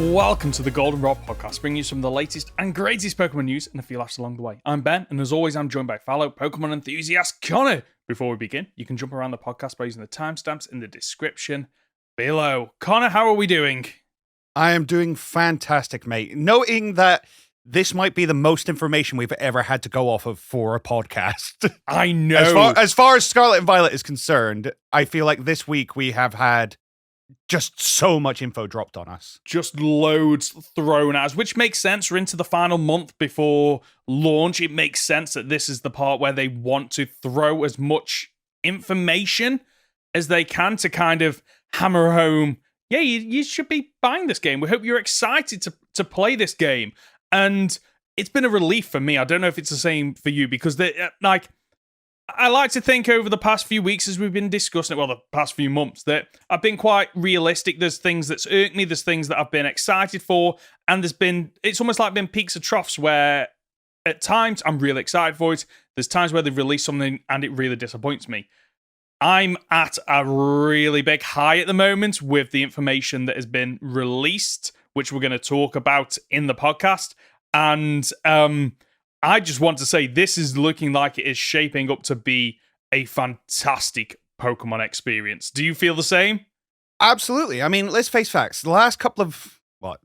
Welcome to the Goldenrod Podcast, bringing you some of the latest and greatest Pokemon news and a few laughs along the way. I'm Ben, and as always, I'm joined by fellow Pokemon enthusiast Conor. Before we begin, you can jump around the podcast by using the timestamps in the description below. Conor, how are we doing? I am doing fantastic, mate. Noting that this might be the most information we've ever had to go off of for a podcast. I know. As far as Scarlet and Violet is concerned, I feel like this week we have had just so much info dropped on us. Just loads thrown at us, which makes sense. We're into the final month before launch. It makes sense that this is the part where they want to throw as much information as they can to kind of hammer home, yeah, you should be buying this game. We hope you're excited to play this game. And it's been a relief for me. I don't know if it's the same for you, because I like to think over the past few weeks as we've been discussing it, well, the past few months, that I've been quite realistic. There's things that's irked me, there's things that I've been excited for, and it's almost like been peaks and troughs where at times I'm really excited for it. There's times where they've released something and it really disappoints me. I'm at a really big high at the moment with the information that has been released, which we're going to talk about in the podcast. And I just want to say this is looking like it is shaping up to be a fantastic Pokemon experience. Do you feel the same? Absolutely. I mean, let's face facts. The last couple of,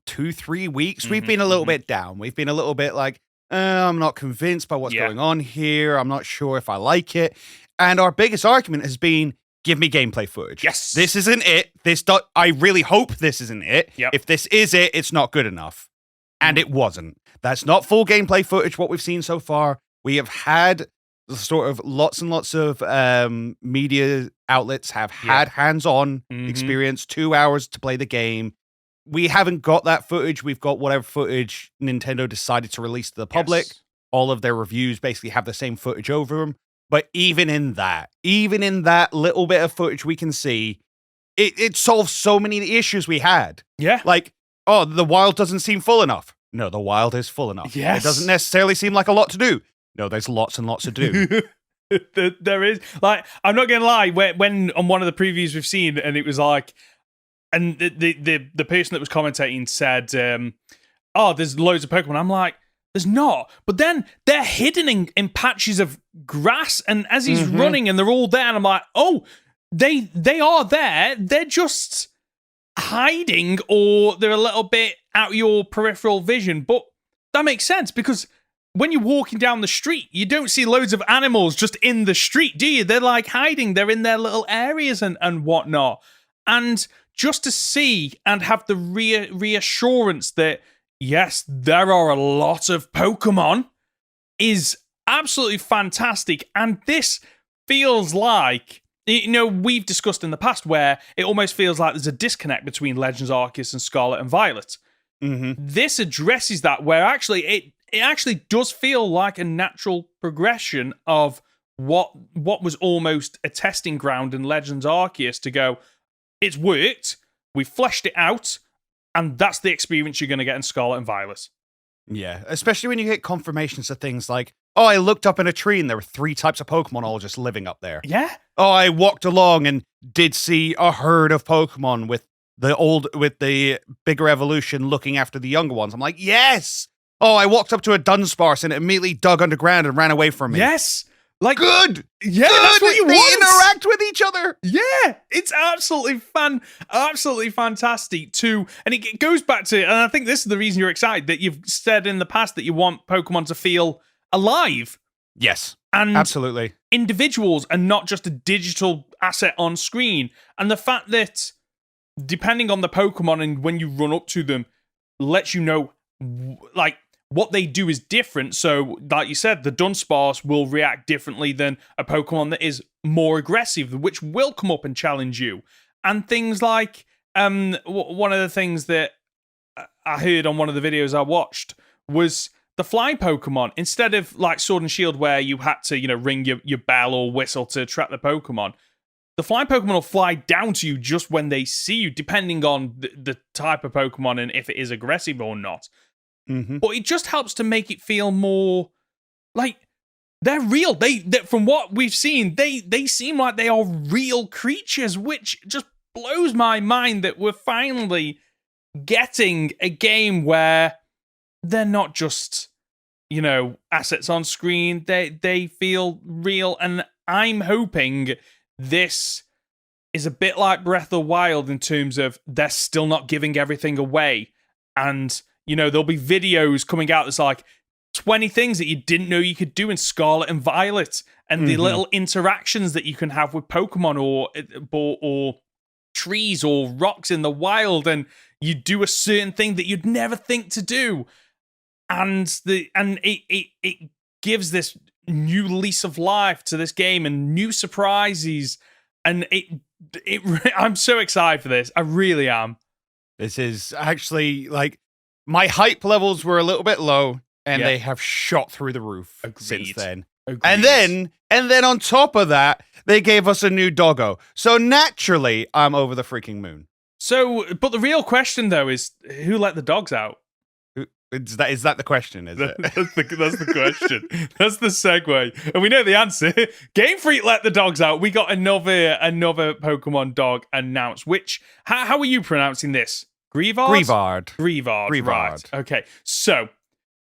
2-3 weeks, we've been a little bit down. We've been a little bit like, I'm not convinced by what's going on here. I'm not sure if I like it. And our biggest argument has been, give me gameplay footage. Yes. This isn't it. I really hope this isn't it. Yep. If this is it, it's not good enough. And it wasn't. That's not full gameplay footage, what we've seen so far. We have had sort of lots and lots of media outlets have had hands-on experience, 2 hours to play the game. We haven't got that footage. We've got whatever footage Nintendo decided to release to the public. Yes. All of their reviews basically have the same footage over them. But even in that little bit of footage we can see, it solves so many of the issues we had. Yeah. Like, oh, the wild doesn't seem full enough. No, the wild is full enough. Yes. It doesn't necessarily seem like a lot to do. No, there's lots and lots to do. There is. Like, I'm not going to lie, when on one of the previews we've seen, and it was like, and the person that was commentating said, there's loads of Pokemon. I'm like, there's not. But then they're hidden in patches of grass, and as he's running and they're all there, and I'm like, oh, they are there. They're just hiding, or they're a little bit out of your peripheral vision. But that makes sense, because when you're walking down the street, you don't see loads of animals just in the street, do you? They're like hiding. They're in their little areas and whatnot. And just to see and have the reassurance that, yes, there are a lot of Pokemon is absolutely fantastic. And this feels like, we've discussed in the past where it almost feels like there's a disconnect between Legends Arceus and Scarlet and Violet. This addresses that, where actually it actually does feel like a natural progression of what was almost a testing ground in Legends Arceus to go, it's worked, we fleshed it out, and that's the experience you're going to get in Scarlet and Violet. Yeah, especially when you get confirmations of things like, oh, I looked up in a tree and there were 3 types of Pokemon all just living up there. Yeah. Oh, I walked along and did see a herd of Pokemon with the bigger evolution looking after the younger ones. I'm like, yes! Oh, I walked up to a Dunsparce and it immediately dug underground and ran away from me. Yes! Like, good! Yeah, good. That's what you they want! Interact with each other! Yeah! It's absolutely fantastic too. And it goes back to, and I think this is the reason you're excited, that you've said in the past that you want Pokemon to feel alive. Yes. And absolutely. Individuals and not just a digital asset on screen. And the fact that, depending on the Pokemon and when you run up to them, lets you know, like, what they do is different. So, like you said, the Dunsparce will react differently than a Pokemon that is more aggressive, which will come up and challenge you. And things like, one of the things that I heard on one of the videos I watched was the fly Pokemon. Instead of like Sword and Shield, where you had to, ring your bell or whistle to trap the Pokemon, the fly Pokemon will fly down to you just when they see you, depending on the type of Pokemon and if it is aggressive or not. But it just helps to make it feel more like they're real. They from what we've seen, they seem like they are real creatures, which just blows my mind that we're finally getting a game where they're not just, assets on screen. They feel real, and I'm hoping this is a bit like Breath of the Wild in terms of they're still not giving everything away. And, there'll be videos coming out that's like 20 things that you didn't know you could do in Scarlet and Violet, and the little interactions that you can have with Pokemon or trees or rocks in the wild, and you do a certain thing that you'd never think to do. And it gives this new lease of life to this game and new surprises. And I'm so excited for this. I really am. This is actually like my hype levels were a little bit low, and they have shot through the roof since then. Agreed. And then on top of that, they gave us a new doggo. So naturally, I'm over the freaking moon. So, but the real question though is, who let the dogs out? Is that the question? Is it? That's the question. That's the segue, and we know the answer. Game Freak let the dogs out. We got another Pokemon dog announced. Which how are you pronouncing this? Greavard. Greavard. Right. Okay. So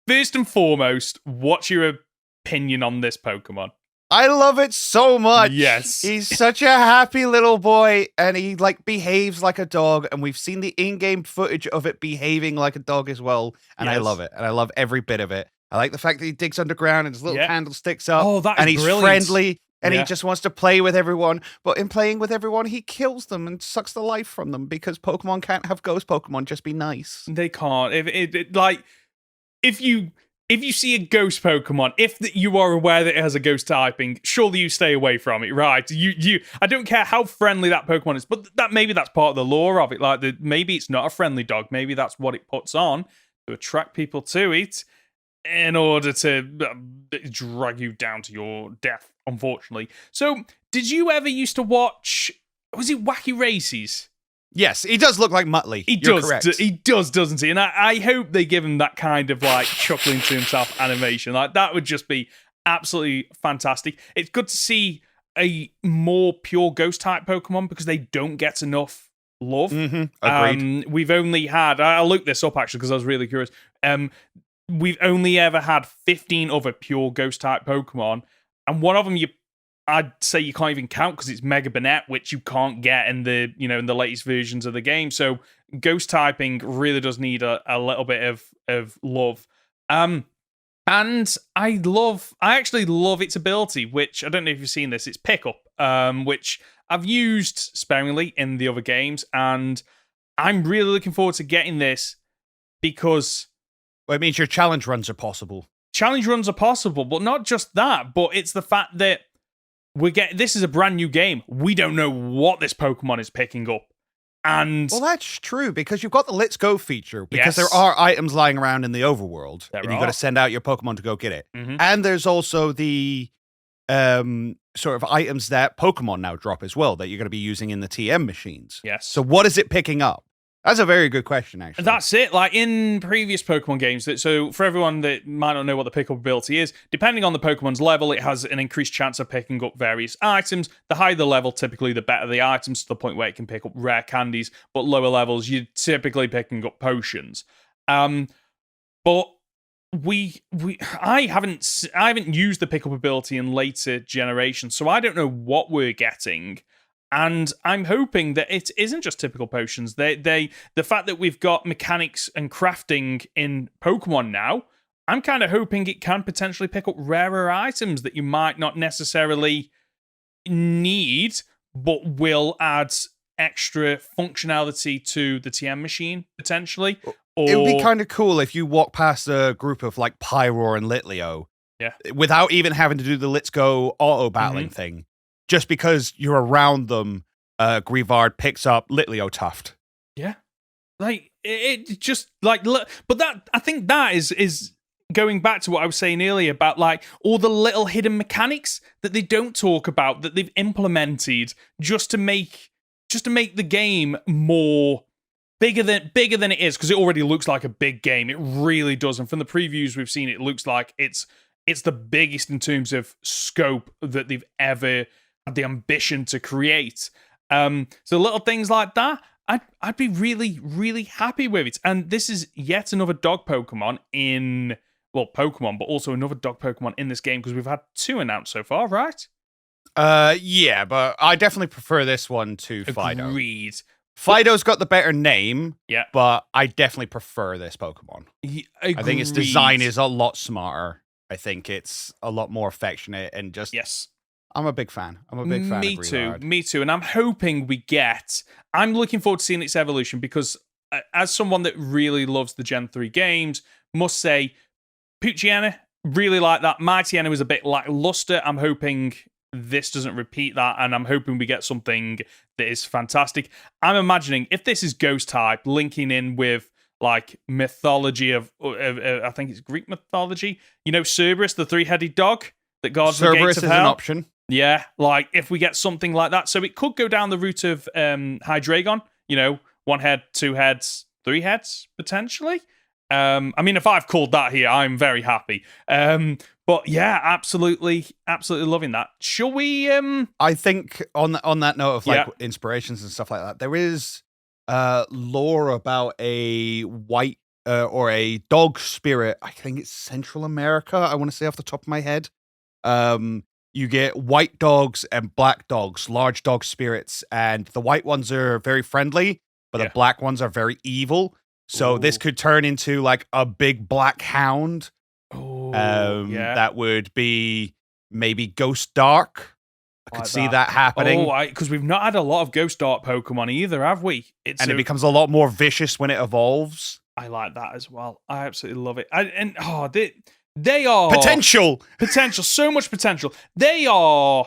first and foremost, what's your opinion on this Pokemon? I love it so much. Yes. He's such a happy little boy, and he behaves like a dog, and we've seen the in-game footage of it behaving like a dog as well, and I love it. And I love every bit of it. I like the fact that he digs underground and his little candle sticks up. Oh, that's and he's brilliant. Friendly, and he just wants to play with everyone. But in playing with everyone, he kills them and sucks the life from them, because Pokemon can't have ghost Pokemon just be nice. They can't. If you see a ghost Pokemon, you are aware that it has a ghost typing, surely you stay away from it, right? I don't care how friendly that Pokemon is, but maybe that's part of the lore of it. Maybe it's not a friendly dog. Maybe that's what it puts on to attract people to it in order to drag you down to your death, unfortunately. So, did you ever used to watch, was it Wacky Races? Yes, he does look like Muttley. You're correct. He does, doesn't he? And I hope they give him that kind of chuckling to himself animation. That would just be absolutely fantastic. It's good to see a more pure ghost type Pokemon, because they don't get enough love. Agreed. We've only had, I looked this up actually because I was really curious. We've only ever had 15 other pure ghost type Pokemon, and one of them I'd say you can't even count because it's Mega Banette, which you can't get in the latest versions of the game. So ghost typing really does need a little bit of love. And I actually love its ability, which I don't know if you've seen this. It's Pickup, which I've used sparingly in the other games, and I'm really looking forward to getting this because it means your challenge runs are possible. Challenge runs are possible, but not just that. But it's the fact that this is a brand new game. We don't know what this Pokemon is picking up. And well, that's true, because you've got the Let's Go feature, because there are items lying around in the overworld, and you've got to send out your Pokemon to go get it. And there's also the sort of items that Pokemon now drop as well, that you're going to be using in the TM machines. Yes. So what is it picking up? That's a very good question, actually. That's it. In previous Pokemon games, so for everyone that might not know what the pickup ability is, depending on the Pokemon's level, it has an increased chance of picking up various items. The higher the level, typically the better the items, to the point where it can pick up rare candies, but lower levels, you're typically picking up potions. But I haven't used the pickup ability in later generations, so I don't know what we're getting. And I'm hoping that it isn't just typical potions. The fact that we've got mechanics and crafting in Pokemon now, I'm kind of hoping it can potentially pick up rarer items that you might not necessarily need, but will add extra functionality to the TM machine, potentially. It would be kind of cool if you walk past a group of Pyroar and Litleo, without even having to do the Let's Go auto battling thing. Just because you're around them, Greavard picks up Litleo Tuft. Yeah. It just, but that, I think that is going back to what I was saying earlier about, all the little hidden mechanics that they don't talk about, that they've implemented just to make the game more bigger than it is, because it already looks like a big game. It really does. And from the previews we've seen, it looks like it's the biggest in terms of scope that they've ever had the ambition to create. So little things like that, I'd be really, really happy with it. And this is yet another dog Pokemon in, well, Pokemon, but also another dog Pokemon in this game because we've had 2 announced so far, right? Yeah, but I definitely prefer this one to Fido. Agreed. Fido's got the better name, Yeah, but I definitely prefer this Pokemon. I think its design is a lot smarter. I think it's a lot more affectionate and just... Yes. I'm a big fan. I'm a big fan of Greavard. Me too. And I'm hoping I'm looking forward to seeing its evolution because as someone that really loves the Gen 3 games, must say, Poochyena, really like that. Mightyena was a bit lackluster. I'm hoping this doesn't repeat that, and I'm hoping we get something that is fantastic. I'm imagining if this is Ghost type, linking in with like mythology of I think it's Greek mythology. You know, Cerberus, the 3-headed dog that guards the gates of hell. Cerberus is an option. Yeah, like if we get something like that. So it could go down the route of Hydreigon, 1 head, 2 heads, 3 heads, potentially. I mean, if I've called that here, I'm very happy. But yeah, absolutely loving that. Shall we... I think on that note of inspirations and stuff like that, there is lore about a white or a dog spirit. I think it's Central America, I want to say off the top of my head. You get white dogs and black dogs, large dog spirits, and the white ones are very friendly, but the black ones are very evil. So this could turn into like a big black hound. That would be maybe Ghost Dark. I could see that happening. Because we've not had a lot of Ghost Dark Pokemon either, have we? It becomes a lot more vicious when it evolves. I like that as well. I absolutely love it. They are... Potential, so much potential. They are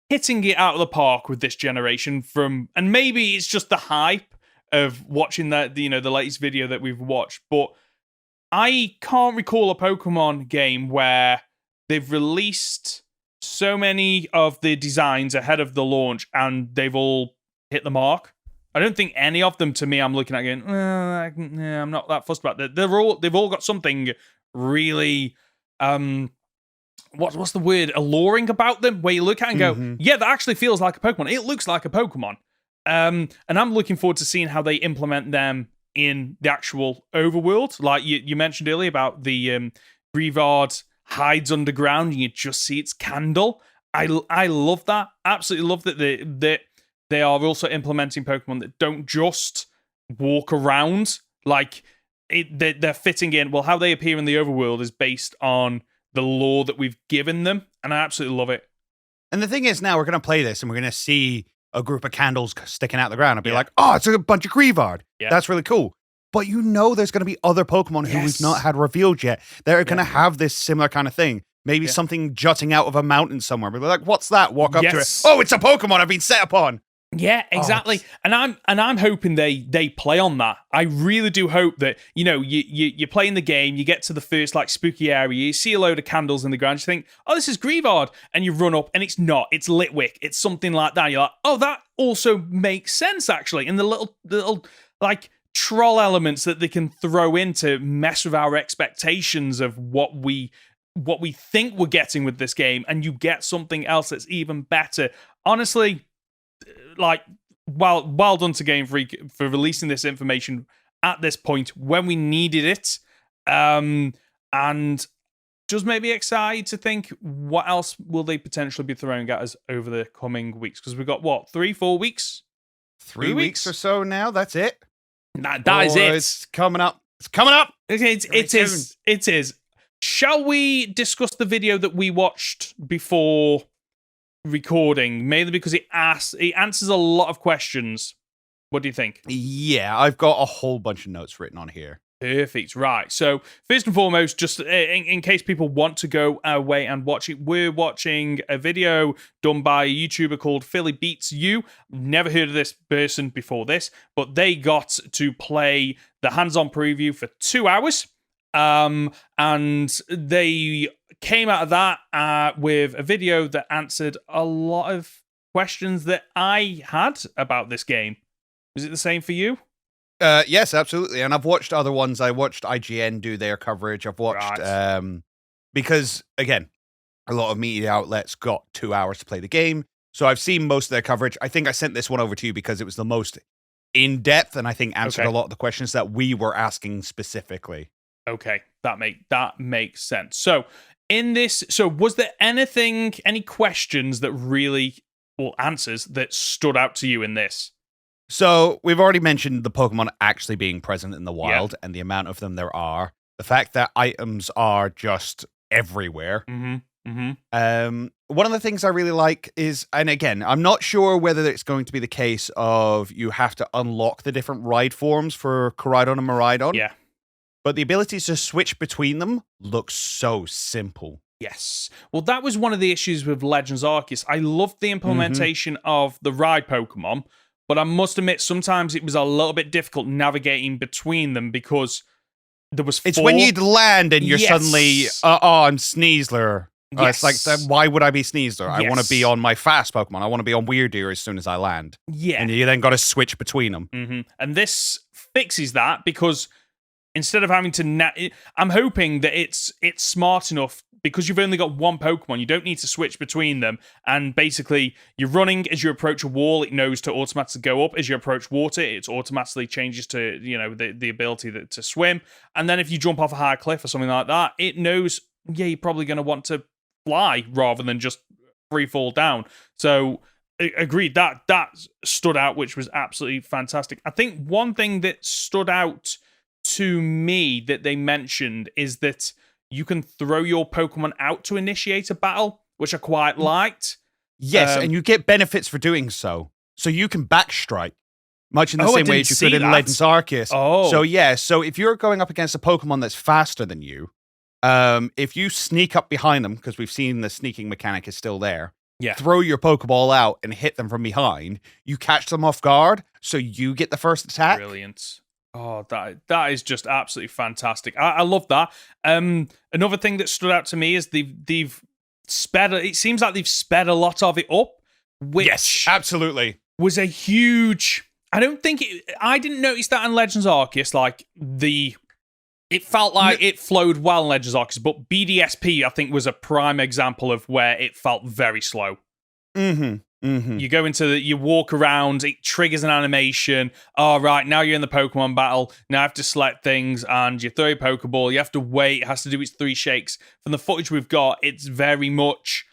hitting it out of the park with this generation and maybe it's just the hype of watching the latest video that we've watched, but I can't recall a Pokemon game where they've released so many of the designs ahead of the launch and they've all hit the mark. I don't think any of them, to me, I'm looking at going, I'm not that fussed about that. They've all got something really... what's the word? Alluring about them, where you look at it and go, yeah, that actually feels like a Pokemon. It looks like a Pokemon. And I'm looking forward to seeing how they implement them in the actual overworld. Like you mentioned earlier about the Greavard hides underground and you just see its candle. I love that. Absolutely love that they are also implementing Pokemon that don't just walk around. Like they're fitting in. Well, how they appear in the overworld is based on the lore that we've given them, and I absolutely love it. And the thing is, now we're going to play this and we're going to see a group of candles sticking out the ground and be like, oh, it's a bunch of Greavard. Yeah. That's really cool. But there's going to be other Pokemon who we've not had revealed yet. They're going to have this similar kind of thing. Maybe something jutting out of a mountain somewhere. We're like, what's that? Walk up to it. Oh, it's a Pokemon I've been set upon. Yeah, exactly. And I'm hoping they play on that. I really do hope that, you're playing the game, you get to the first like spooky area, you see a load of candles in the ground, you think, oh, this is Greavard, and you run up and it's not, it's Litwick, it's something like that. You're like, oh, that also makes sense actually. And the little like troll elements that they can throw in to mess with our expectations of what we think we're getting with this game, and you get something else that's even better. Honestly, like, well done to Game Freak for releasing this information at this point when we needed it, and just maybe excited to think what else will they potentially be throwing at us over the coming weeks, because we've got 3-4 weeks, 3 weeks or so now. That's it. That is it. It's coming up. It is. Shall we discuss the video that we watched before recording, mainly because it answers a lot of questions? What do you think? Yeah, I've got a whole bunch of notes written on here. Perfect. Right. So first and foremost, just in case people want to go away and watch it, we're watching a video done by a YouTuber called Philly Beats You. Never heard of this person before this, but they got to play the hands-on preview for 2 hours. And they came out of that with a video that answered a lot of questions that I had about this game. Was it the same for you? Yes, absolutely. And I've watched other ones. I watched IGN do their coverage. I've watched, because again, a lot of media outlets got 2 hours to play the game. So I've seen most of their coverage. I think I sent this one over to you because it was the most in depth, and I think answered Okay. a lot of the questions that we were asking specifically. Okay, that makes sense. So in this, was there any questions that really, or answers that stood out to you in this? So we've already mentioned the Pokemon actually being present in the wild and the amount of them there are. The fact that items are just everywhere. One of the things I really like is, and again, I'm not sure whether it's going to be the case of you have to unlock the different ride forms for Koraidon and Miraidon. Yeah. But the ability to switch between them looks so simple. Yes. Well, that was one of the issues with Legends Arceus. I loved the implementation of the ride Pokemon, but I must admit, sometimes it was a little bit difficult navigating between them because there was 4. It's when you'd land and you're suddenly, I'm Sneasler. Yes. It's like, why would I be Sneasler? I want Yes. to be on my fast Pokemon. I want to be on Weirdeer as soon as I land. Yeah. And you then got to switch between them. And this fixes that because instead of having to... I'm hoping that it's smart enough because you've only got one Pokemon. You don't need to switch between them. And basically, you're running as you approach a wall. It knows to automatically go up. As you approach water, it automatically changes to, the ability to swim. And then if you jump off a high cliff or something like that, it knows, you're probably going to want to fly rather than just free fall down. So agreed, that stood out, which was absolutely fantastic. I think one thing that stood out to me that they mentioned is that you can throw your Pokemon out to initiate a battle, which I quite liked. Yes, and you get benefits for doing so. So you can backstrike, much in the same way as you could in Legends Arceus. So if you're going up against a Pokemon that's faster than you, if you sneak up behind them, because we've seen the sneaking mechanic is still there, throw your Pokeball out and hit them from behind, you catch them off guard, so you get the first attack. Brilliant. Oh, that is just absolutely fantastic. I love that. Another thing that stood out to me is they've sped. It seems like they've sped a lot of it up, which yes, absolutely was a huge. I didn't notice that in Legends Arceus. It felt like it flowed well in Legends Arceus, but BDSP I think was a prime example of where it felt very slow. You go you walk around, it triggers an animation. All right, now you're in the Pokemon battle. Now you have to select things and you throw your Pokeball. You have to wait. It has to do its 3 shakes. From the footage we've got, it's very much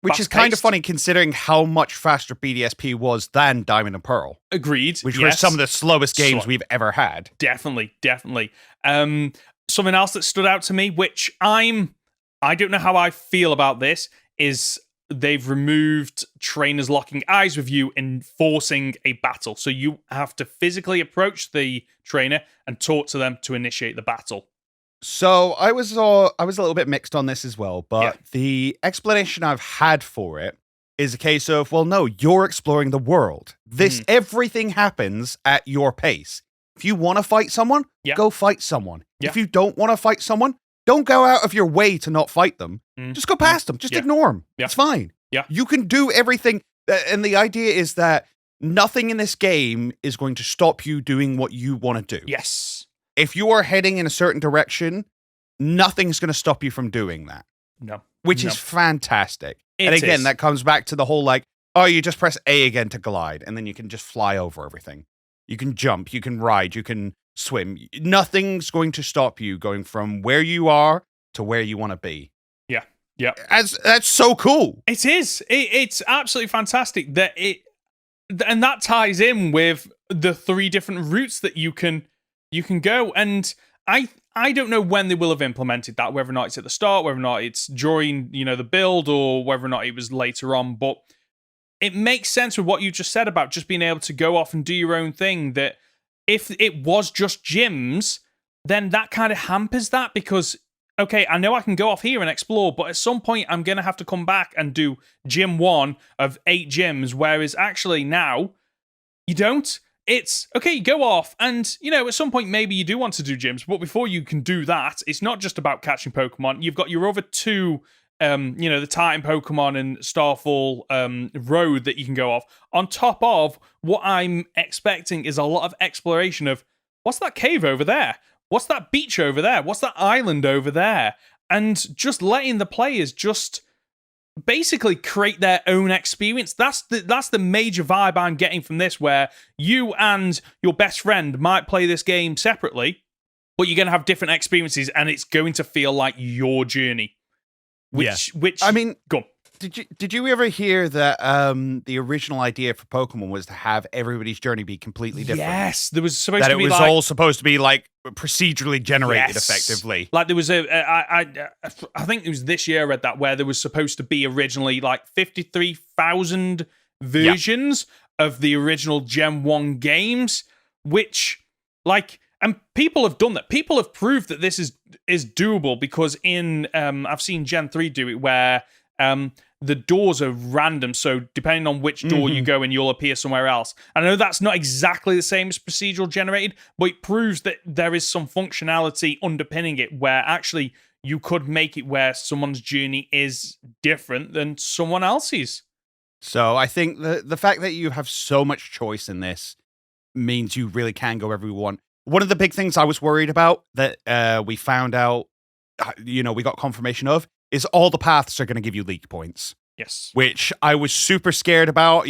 which is kind of funny considering how much faster BDSP was than Diamond and Pearl. Agreed. Which were some of the slowest games we've ever had. Definitely. Something else that stood out to me, which I don't know how I feel about this, is they've removed trainers locking eyes with you and forcing a battle. So you have to physically approach the trainer and talk to them to initiate the battle. So I was a little bit mixed on this as well, but the explanation I've had for it is a case of, well, no, you're exploring the world. Everything happens at your pace. If you want to fight someone, go fight someone. If you don't want to fight someone, don't go out of your way to not fight them. Just go past them. Just ignore them. It's fine. You can do everything. And the idea is that nothing in this game is going to stop you doing what you want to do. Yes. If you are heading in a certain direction, nothing's going to stop you from doing that. No. Which is fantastic. And again, that comes back to the whole you just press A again to glide, and then you can just fly over everything. You can jump, you can ride, you can swim. Nothing's going to stop you going from where you are to where you want to be. Yeah. That's so cool. It is. It's absolutely fantastic and that ties in with the 3 different routes that you can go. And I don't know when they will have implemented that, whether or not it's at the start, whether or not it's during, the build, or whether or not it was later on. But it makes sense with what you just said about just being able to go off and do your own thing, that if it was just gyms, then that kind of hampers that because, okay, I know I can go off here and explore, but at some point I'm going to have to come back and do gym 1 of 8 gyms, whereas actually now you don't. It's, okay, you go off and, at some point maybe you do want to do gyms, but before you can do that, it's not just about catching Pokemon. You've got your other 2, the Titan Pokemon and Starfall Road that you can go off. On top of what I'm expecting is a lot of exploration of, what's that cave over there? What's that beach over there? What's that island over there? And just letting the players just basically create their own experience. That's the major vibe I'm getting from this, where you and your best friend might play this game separately, but you're going to have different experiences, and it's going to feel like your journey. Which I mean, go on. Did you ever hear that the original idea for Pokemon was to have everybody's journey be completely different? Yes, there was supposed that to be it was all supposed to be like procedurally generated, Yes. effectively. Like there was I think it was this year I read that, where there was supposed to be originally like 53,000 versions of the original Gen 1 games, which like, and people have done that. People have proved that this is doable, because in I've seen Gen 3 do it, where the doors are random, so depending on which door you go in, you'll appear somewhere else. I know that's not exactly the same as procedural generated, but it proves that there is some functionality underpinning it, where actually you could make it where someone's journey is different than someone else's. So I think the fact that you have so much choice in this means you really can go wherever you want. One of the big things I was worried about that we found out, we got confirmation of, is all the paths are going to give you league points. Yes. Which I was super scared about.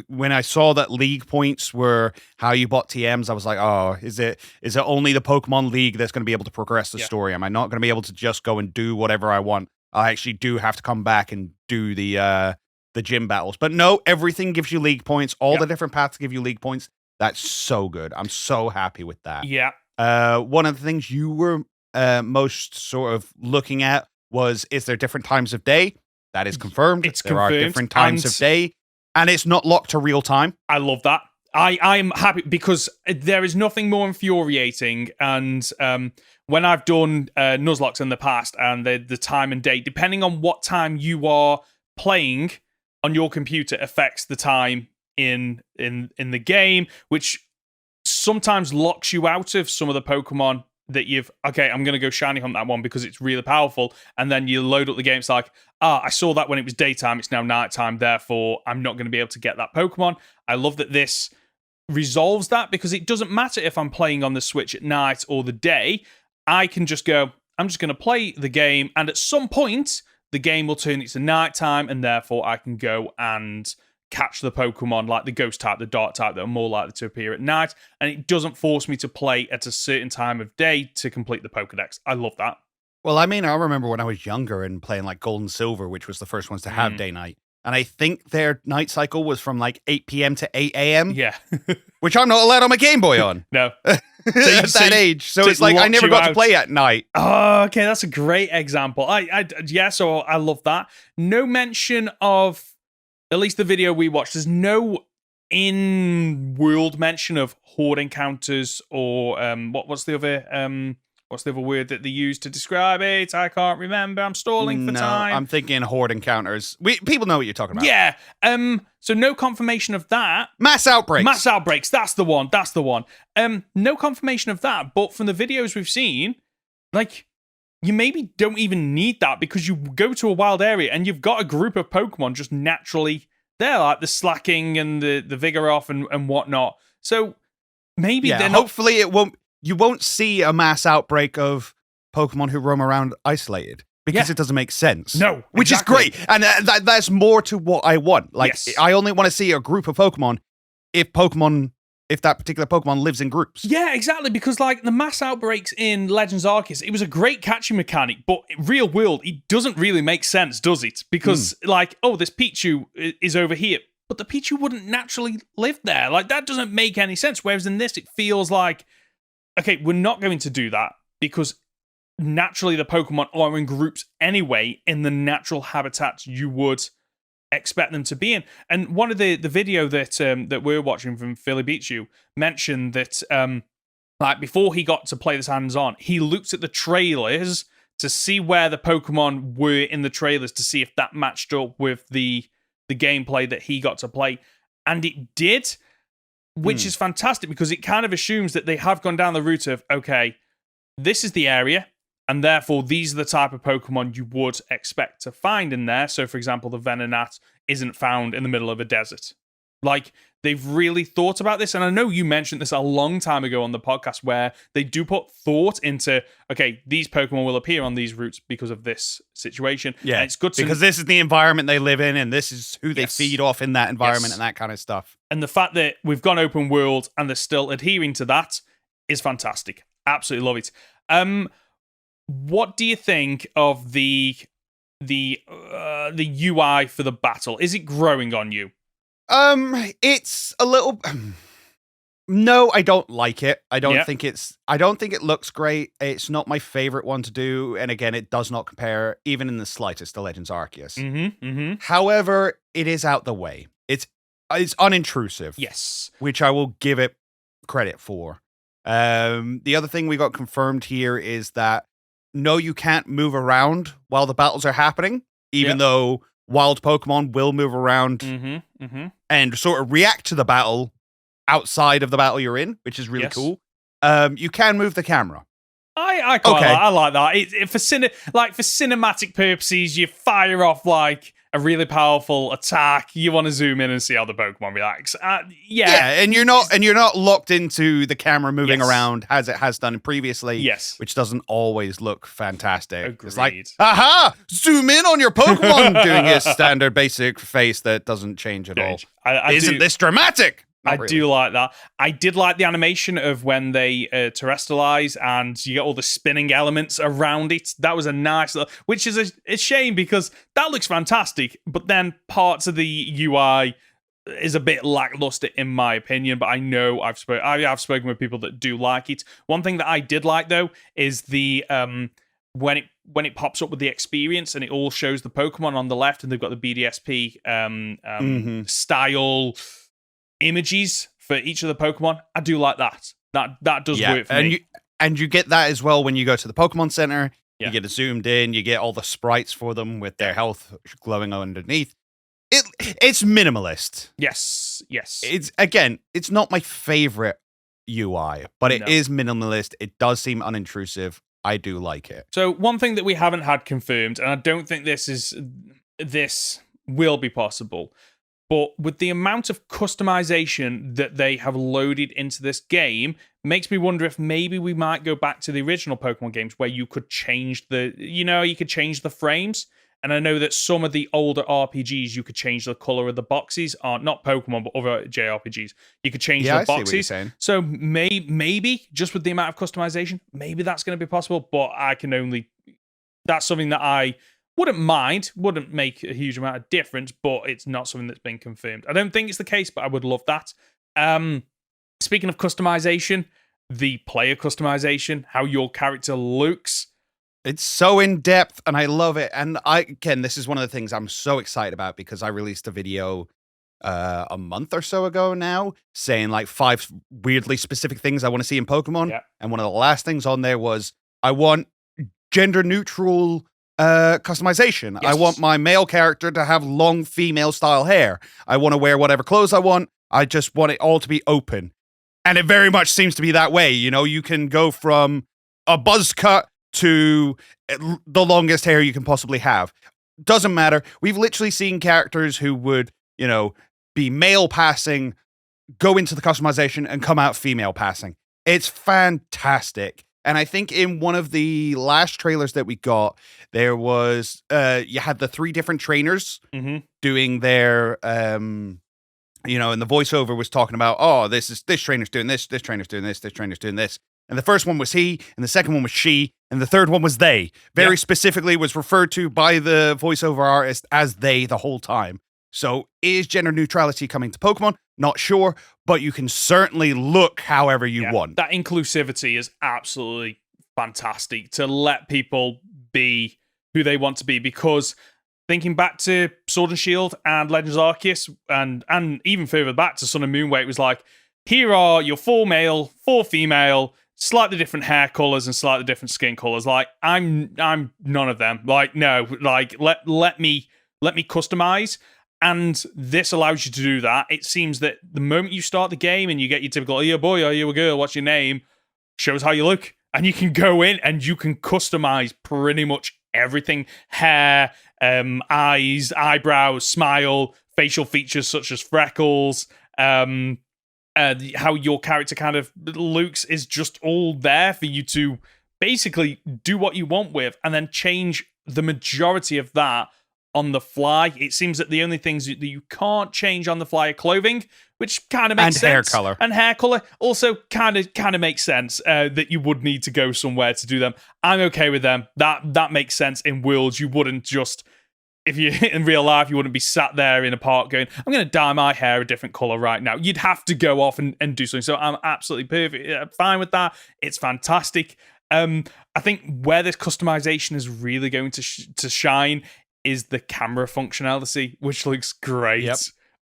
When I saw that league points were how you bought TMs, I was like, oh, is it only the Pokemon League that's going to be able to progress the story? Am I not going to be able to just go and do whatever I want? I actually do have to come back and do the gym battles. But no, everything gives you league points. All the different paths give you league points. That's so good. I'm so happy with that. Yeah. One of the things you were most sort of looking at was, is there different times of day? That is confirmed. There are different times of day, and it's not locked to real time. I love that. I'm happy, because there is nothing more infuriating, and when I've done Nuzlocke in the past, and the time and date, depending on what time you are playing on your computer, affects the time in the game, which sometimes locks you out of some of the Pokemon that I'm going to go shiny hunt that one because it's really powerful. And then you load up the game. It's like, I saw that when it was daytime. It's now nighttime. Therefore, I'm not going to be able to get that Pokemon. I love that this resolves that, because it doesn't matter if I'm playing on the Switch at night or the day. I can just go, I'm just going to play the game. And at some point, the game will turn it to nighttime. And therefore, I can go and catch the Pokemon, like the ghost type, the dark type, that are more likely to appear at night, and it doesn't force me to play at a certain time of day to complete the Pokedex. I love that. Well, I mean, I remember when I was younger and playing like Gold and Silver, which was the first ones to have day-night, and I think their night cycle was from like 8 p.m. to 8 a.m. Yeah. Which I'm not allowed on my Game Boy on. No. At that age. So it's like I never got to play at night. Oh, okay, that's a great example. So I love that. No mention of, at least the video we watched, there's no in-world mention of horde encounters or what's the other word that they use to describe it? I can't remember. I'm stalling for time. I'm thinking horde encounters. People know what you're talking about. Yeah. So no confirmation of that. Mass outbreaks. Mass outbreaks. That's the one. No confirmation of that. But from the videos we've seen, like, you maybe don't even need that, because you go to a wild area and you've got a group of Pokemon just naturally there, like the Slacking and the Vigoroth and whatnot. So maybe they're not. Hopefully you won't see a mass outbreak of Pokemon who roam around isolated, because it doesn't make sense. No, which is great, and that's more to what I want. Like, I only want to see a group of Pokemon if that particular Pokemon lives in groups. Yeah, exactly, because like the mass outbreaks in Legends Arceus, it was a great catching mechanic, but in real world, it doesn't really make sense, does it? Because this Pichu is over here, but the Pichu wouldn't naturally live there. Like, that doesn't make any sense. Whereas in this, it feels like, okay, we're not going to do that, because naturally the Pokemon are in groups anyway, in the natural habitats you would expect them to be in. And one of the video that we're watching from Philly Beats You mentioned that like before he got to play this hands-on, he looked at the trailers to see where the Pokemon were in the trailers, to see if that matched up with the gameplay that he got to play, and it did, which is fantastic, because it kind of assumes that they have gone down the route of, okay, this is the area, and therefore, these are the type of Pokemon you would expect to find in there. So, for example, the Venonat isn't found in the middle of a desert. Like, they've really thought about this. And I know you mentioned this a long time ago on the podcast, where they do put thought into, okay, these Pokemon will appear on these routes because of this situation. Yeah, and it's good to because this is the environment they live in, and this is who they Yes. feed off in that environment Yes. and that kind of stuff. And the fact that we've gone open world and they're still adhering to that is fantastic. Absolutely love it. What do you think of the UI for the battle? Is it growing on you? It's a little. No, I don't like it. I don't Yeah. think I don't think it looks great. It's not my favorite one to do, and again, it does not compare even in the slightest to Legends Arceus. Mm-hmm. However, it is out the way. It's unintrusive. Yes. Which I will give it credit for. The other thing we got confirmed here is that no, you can't move around while the battles are happening, even though wild Pokemon will move around and sort of react to the battle outside of the battle you're in, which is really cool. You can move the camera. I quite like that. For cinematic purposes, you fire off like a really powerful attack. You want to zoom in and see how the Pokemon reacts. And you're not locked into the camera moving around as it has done previously. Yes, which doesn't always look fantastic. Agreed. It's like, aha, zoom in on your Pokemon, doing his standard basic face that doesn't change at all. Isn't this dramatic? I do like that. I did like the animation of when they terrestrialize and you get all the spinning elements around it. That was a nice little, which is a shame because that looks fantastic, but then parts of the UI is a bit lackluster in my opinion, but I know I have spoken with people that do like it. One thing that I did like though is the when it pops up with the experience and it all shows the Pokemon on the left and they've got the BDSP style images for each of the Pokemon. I do like that. That does work for me. And you get that as well when you go to the Pokemon Center. Yeah. You get it zoomed in. You get all the sprites for them with their health glowing underneath. It's minimalist. Yes. It's not my favorite UI, but it is minimalist. It does seem unintrusive. I do like it. So one thing that we haven't had confirmed, and I don't think this will be possible, but with the amount of customization that they have loaded into this game, makes me wonder if maybe we might go back to the original Pokemon games where you could change the frames. And I know that some of the older RPGs, you could change the color of the boxes. Not Pokemon, but other JRPGs. You could change the boxes. I see what you're saying. So maybe, just with the amount of customization, maybe that's going to be possible. But that's something that I wouldn't make a huge amount of difference, but it's not something that's been confirmed. I don't think it's the case, but I would love that. Speaking of customization, the player customization, how your character looks. It's so in-depth, and I love it. And this is one of the things I'm so excited about because I released a video a month or so ago now saying like 5 weirdly specific things I want to see in Pokemon. Yeah. And one of the last things on there was I want gender-neutral customization. Yes. I want my male character to have long female style hair. I want to wear whatever clothes I want. I just want it all to be open. And it very much seems to be that way. You know, you can go from a buzz cut to the longest hair you can possibly have. Doesn't matter. We've literally seen characters who would, be male passing, go into the customization and come out female passing. It's fantastic. And I think in one of the last trailers that we got, there was, you had the 3 different trainers doing their, and the voiceover was talking about, this trainer's doing this trainer's doing this trainer's doing this. And the first one was he, and the second one was she, and the third one was they. Very specifically was referred to by the voiceover artist as they the whole time. So is gender neutrality coming to Pokemon? Not sure, but you can certainly look however you want. That inclusivity is absolutely fantastic to let people be who they want to be, because thinking back to Sword and Shield and Legends Arceus and even further back to Sun and Moon, where it was like, here are your 4 male, 4 female, slightly different hair colors and slightly different skin colors. Like, I'm none of them. Like, no, like let me customize. And this allows you to do that. It seems that the moment you start the game and you get your typical, are you a boy, are you a girl, what's your name, shows how you look, and you can go in and you can customize pretty much everything: hair, eyes, eyebrows, smile, facial features such as freckles, how your character kind of looks is just all there for you to basically do what you want with, and then change the majority of that on the fly. It seems that the only things that you can't change on the fly are clothing, which kind of makes sense. And hair color. And hair color also kind of makes sense, that you would need to go somewhere to do them. I'm okay with them. That makes sense in Worlds. You wouldn't just, if you in real life, you wouldn't be sat there in a park going, I'm going to dye my hair a different color right now. You'd have to go off and do something. So I'm absolutely perfect, fine with that. It's fantastic. I think where this customization is really going to shine is the camera functionality, which looks great. Yep.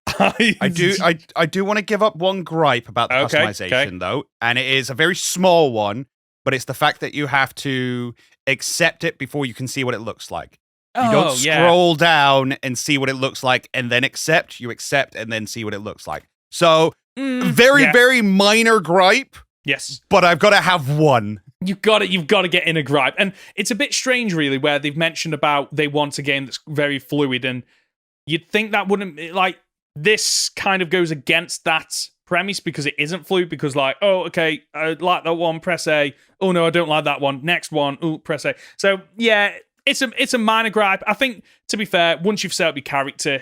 I do want to give up one gripe about the customization, though, and it is a very small one, but it's the fact that you have to accept it before you can see what it looks like. You don't scroll down and see what it looks like and then accept. You accept and then see what it looks like. So, very minor gripe. Yes. But I've got to have one. You've got to get in a gripe. And it's a bit strange, really, where they've mentioned about they want a game that's very fluid, and you'd think that wouldn't, like, this kind of goes against that premise because it isn't fluid, because like, oh, okay, I like that one, press A. Oh, no, I don't like that one. Next one, oh, press A. So, yeah, it's a minor gripe. I think, to be fair, once you've set up your character,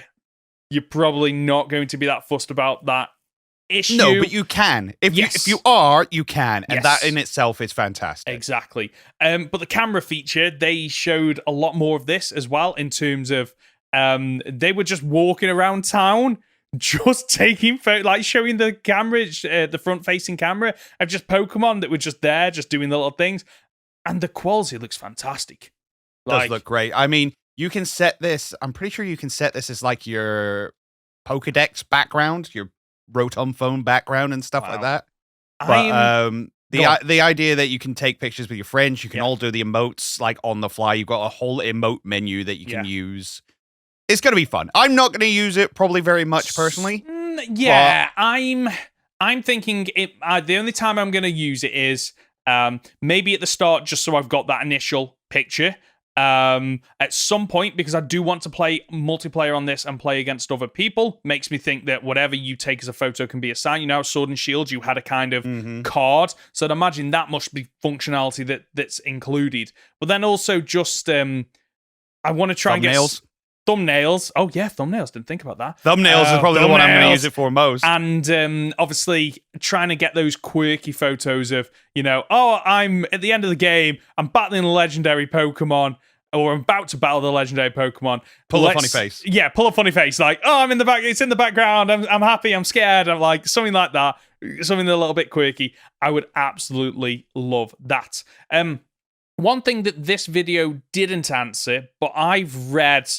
you're probably not going to be that fussed about that issue. No, but you can. If you are, you can. And that in itself is fantastic. Exactly. But the camera feature, they showed a lot more of this as well, in terms of they were just walking around town, just taking photos, like showing the camera, the front-facing camera of just Pokemon that were just there, just doing the little things. And the quality looks fantastic. Does look great. I mean, you can set this, I'm pretty sure you can set this as like your Pokedex background, your Rotom phone background and stuff like that. But the idea that you can take pictures with your friends, you can all do the emotes like on the fly. You've got a whole emote menu that you can use. It's going to be fun. I'm not going to use it probably very much personally. I'm thinking the only time I'm going to use it is maybe at the start, just so I've got that initial picture. At some point, because I do want to play multiplayer on this and play against other people, makes me think that whatever you take as a photo can be a sign. You know, Sword and Shield, you had a kind of card, so I'd imagine that must be functionality that's included. But then also just I want to try and get thumbnails. Oh yeah, thumbnails. Didn't think about that. Thumbnails is probably the one I'm going to use it for most. And obviously trying to get those quirky photos of, you know, oh, I'm at the end of the game, I'm battling a legendary Pokemon, or I'm about to battle the legendary Pokemon. Pull a funny face. Yeah, pull a funny face. Like, oh, I'm in the back. It's in the background. I'm happy. I'm scared. I'm like, something like that. Something a little bit quirky. I would absolutely love that. One thing that this video didn't answer, but I've read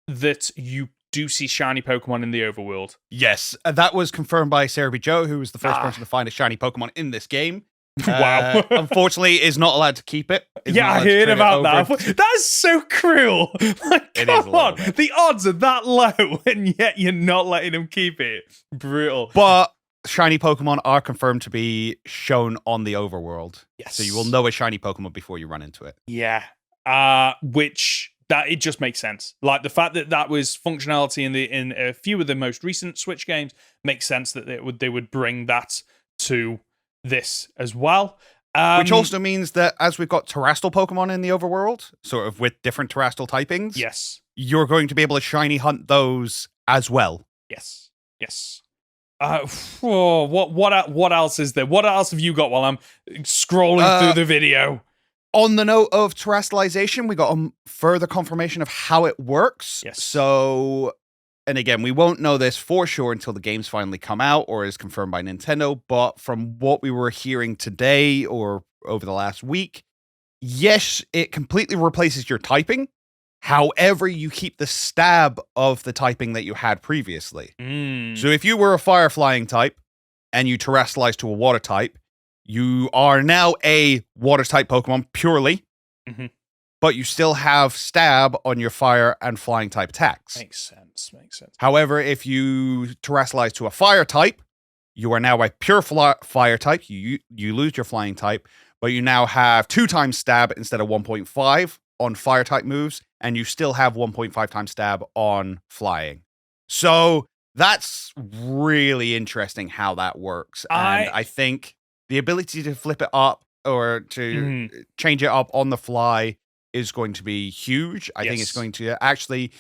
that you do see shiny Pokemon in the overworld. Yes, that was confirmed by Sarah B. Joe, who was the first person to find a shiny Pokemon in this game. Wow. Unfortunately, is not allowed to keep it. I heard about that. That's so cruel. Like, come on. The odds are that low, and yet you're not letting him keep it. Brutal. But shiny Pokemon are confirmed to be shown on the overworld. Yes. So you will know a shiny Pokemon before you run into it. Yeah. Which... that it just makes sense. Like the fact that was functionality in a few of the most recent Switch games makes sense that they would bring that to this as well. Which also means that as we've got terrestrial Pokemon in the overworld, sort of with different terrestrial typings, yes, you're going to be able to shiny hunt those as well. Yes. What else is there? What else have you got while I'm scrolling through the video? On the note of terrestrialization, we got further confirmation of how it works. Yes. So, and again, we won't know this for sure until the games finally come out or is confirmed by Nintendo. But from what we were hearing today or over the last week, yes, it completely replaces your typing. However, you keep the stab of the typing that you had previously. So if you were a fire flying type and you terrestrialize to a water type, you are now a water-type Pokemon purely, but you still have stab on your fire and flying-type attacks. Makes sense. However, if you terrestrialize to a fire type, you are now a pure fire type. You lose your flying type, but you now have 2 times stab instead of 1.5, on fire type moves, and you still have 1.5 times stab on flying. So that's really interesting how that works. And I think the ability to flip it up or to change it up on the fly is going to be huge. I think it's going to actually,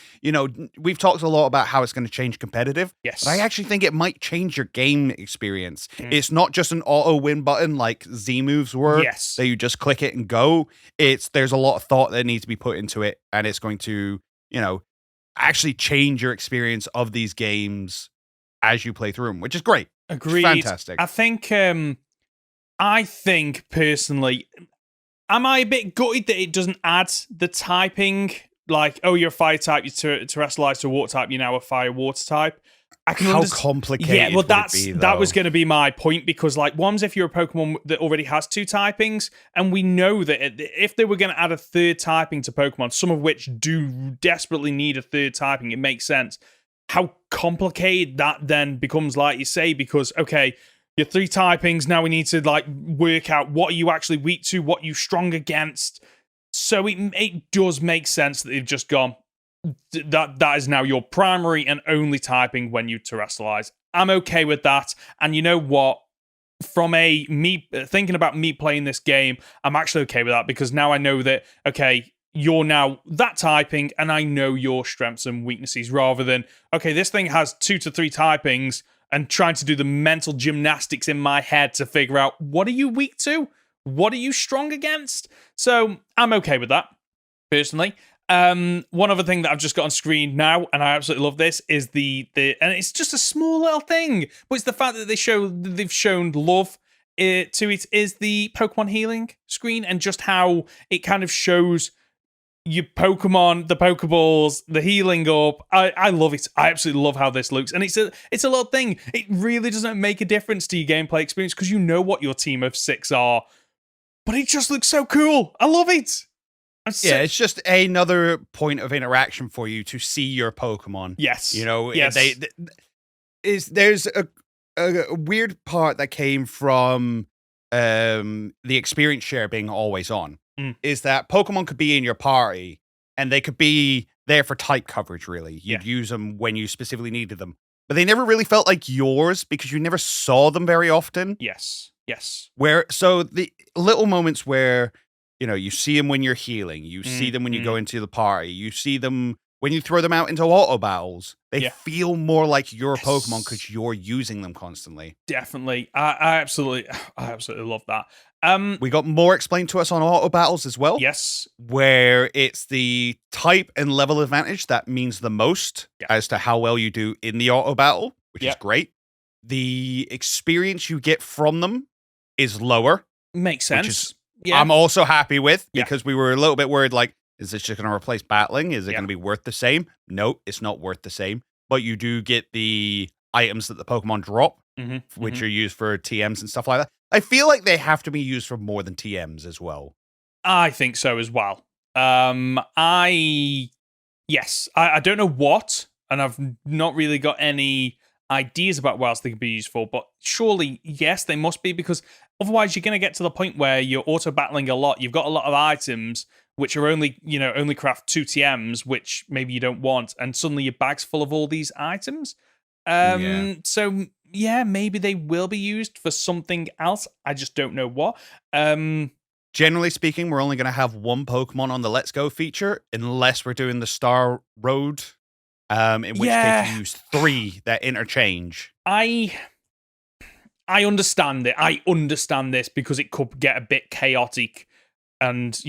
we've talked a lot about how it's going to change competitive. Yes. But I actually think it might change your game experience. It's not just an auto win button like Z moves were. Yes. That you just click it and go. There's a lot of thought that needs to be put into it. And it's going to, actually change your experience of these games as you play through them, which is great. Agreed. It's fantastic. I think personally, am I a bit gutted that it doesn't add the typing? Like, oh, you're a fire type, you're terrestrialized to a water type, you're now a fire water type. How complicated yeah, well, would it be, though? that was going to be my point, because, like, one's if you're a Pokemon that already has 2 typings, and we know that if they were going to add a 3rd typing to Pokemon, some of which do desperately need a 3rd typing, it makes sense. How complicated that then becomes, like you say, because, okay, your 3 typings, now we need to, like, work out what are you actually weak to, what you strong against. So it does make sense that they've just gone, that is now your primary and only typing when you terrestrialize. I'm okay with that. And you know what? From me thinking about me playing this game, I'm actually okay with that, because now I know that, okay, you're now that typing and I know your strengths and weaknesses, rather than, okay, this thing has 2 to 3 typings and trying to do the mental gymnastics in my head to figure out what are you weak to? What are you strong against? So I'm okay with that, personally. One other thing that I've just got on screen now, and I absolutely love this, is the and it's just a small little thing, but it's the fact that they've shown love to it, is the Pokemon healing screen, and just how it kind of shows your Pokemon, the Pokeballs, the healing up. I love it. I absolutely love how this looks, and it's a little thing. It really doesn't make a difference to your gameplay experience because you know what your team of 6 are, but it just looks so cool. I love it. It's just another point of interaction for you to see your Pokemon. Yes. Yes. There's a weird part that came from the experience share being always on. Is that Pokemon could be in your party and they could be there for type coverage, really. You'd use them when you specifically needed them. But they never really felt like yours because you never saw them very often. Yes. So the little moments where, you see them when you're healing, you see them when you go into the party, you see them when you throw them out into auto battles, they feel more like your Pokemon because you're using them constantly. Definitely. I absolutely love that. We got more explained to us on auto battles as well. Yes. Where it's the type and level advantage that means the most as to how well you do in the auto battle, which is great. The experience you get from them is lower. Makes sense. I'm also happy with, because we were a little bit worried, like, is this just going to replace battling? Is it going to be worth the same? No, it's not worth the same. But you do get the items that the Pokemon drop, which are used for TMs and stuff like that. I feel like they have to be used for more than TMs as well. I think so as well. I don't know what, and I've not really got any ideas about what else they could be used for, but surely, yes, they must be, because otherwise you're going to get to the point where you're auto-battling a lot. You've got a lot of items which are only craft 2 TMs, which maybe you don't want, and suddenly your bag's full of all these items. So, maybe they will be used for something else. I just don't know what. Generally speaking, we're only going to have 1 Pokemon on the Let's Go feature, unless we're doing the Star Road, in which case you use 3 that interchange. I understand it. I understand this because it could get a bit chaotic, and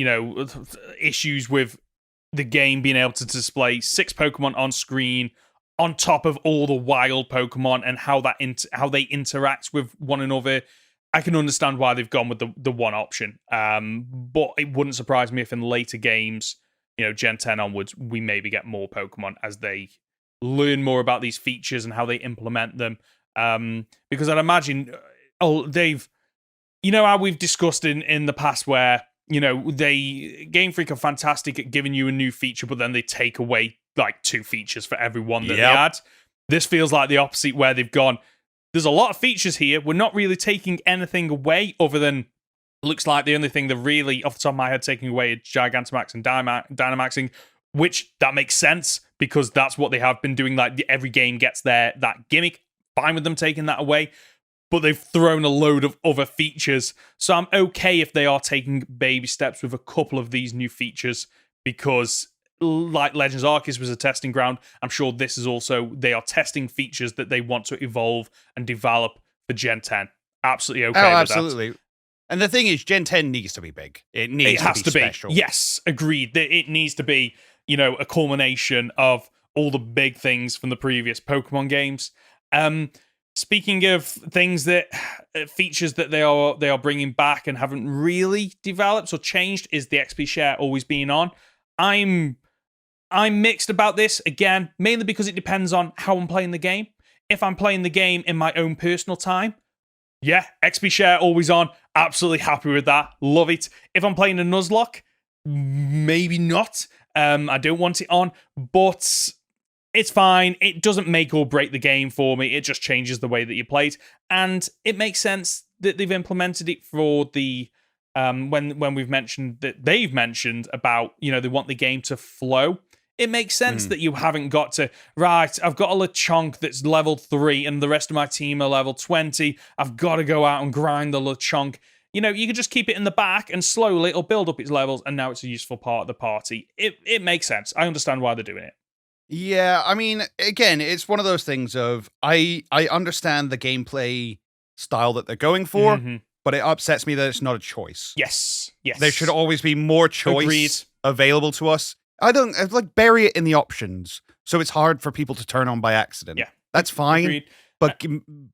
issues with the game being able to display 6 Pokemon on screen on top of all the wild Pokemon, and how they interact with one another. I can understand why they've gone with the one option. But it wouldn't surprise me if in later games, Gen 10 onwards, we maybe get more Pokemon as they learn more about these features and how they implement them. Because I'd imagine how we've discussed in the past where, Game Freak are fantastic at giving you a new feature, but then they take away like 2 features for every one that they add. This feels like the opposite, where they've gone, there's a lot of features here. We're not really taking anything away other than looks like the only thing they're really, off the top of my head, taking away is Gigantamax and Dynamaxing, which that makes sense because that's what they have been doing. Like every game gets that gimmick. Fine with them taking that away. But they've thrown a load of other features. So I'm okay if they are taking baby steps with a couple of these new features because like Legends Arceus was a testing ground, I'm sure this is also, they are testing features that they want to evolve and develop for Gen 10. Absolutely okay with absolutely. That. And the thing is, Gen 10 needs to be big. It has to be special. Yes, agreed. It needs to be, a culmination of all the big things from the previous Pokemon games. Speaking of things that features that they are bringing back and haven't really developed or changed, is the XP share always being on. I'm mixed about this again, mainly because it depends on how I'm playing the game. If I'm playing the game in my own personal time, yeah, XP share always on. Absolutely happy with that. Love it. If I'm playing a Nuzlocke, maybe not. I don't want it on, but it's fine. It doesn't make or break the game for me. It just changes the way that you play it. And it makes sense that they've implemented it for the when we've mentioned that they've mentioned about, they want the game to flow. It makes sense that you haven't got to, right, I've got a Lechonk that's level 3 and the rest of my team are level 20. I've got to go out and grind the Lechonk. You can just keep it in the back and slowly it'll build up its levels and now it's a useful part of the party. It makes sense. I understand why they're doing it. Yeah, I mean, again, it's one of those things of, I understand the gameplay style that they're going for, but it upsets me that it's not a choice. Yes. There should always be more choice available to us. I don't, bury it in the options, so it's hard for people to turn on by accident. Yeah. That's fine, Agreed. But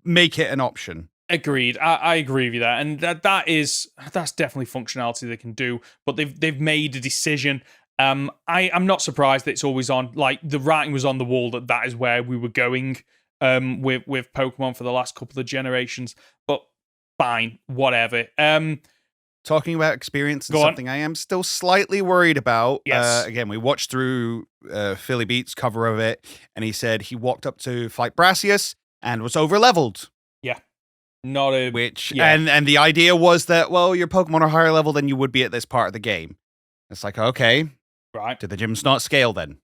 make it an option. Agreed. I agree with you there. And that's definitely functionality they can do, but they've made a decision. I'm not surprised that it's always on. Like, the writing was on the wall that is where we were going with Pokemon for the last couple of generations. But fine, whatever. Talking about experience and something I am still slightly worried about. Yes. Again, we watched through Philly Beat's cover of it, and he said he walked up to fight Brassius and was over-leveled. Yeah. Not a... And the idea was that, well, your Pokemon are higher level than you would be at this part of the game. It's like, okay. Right. Did the gyms not scale then?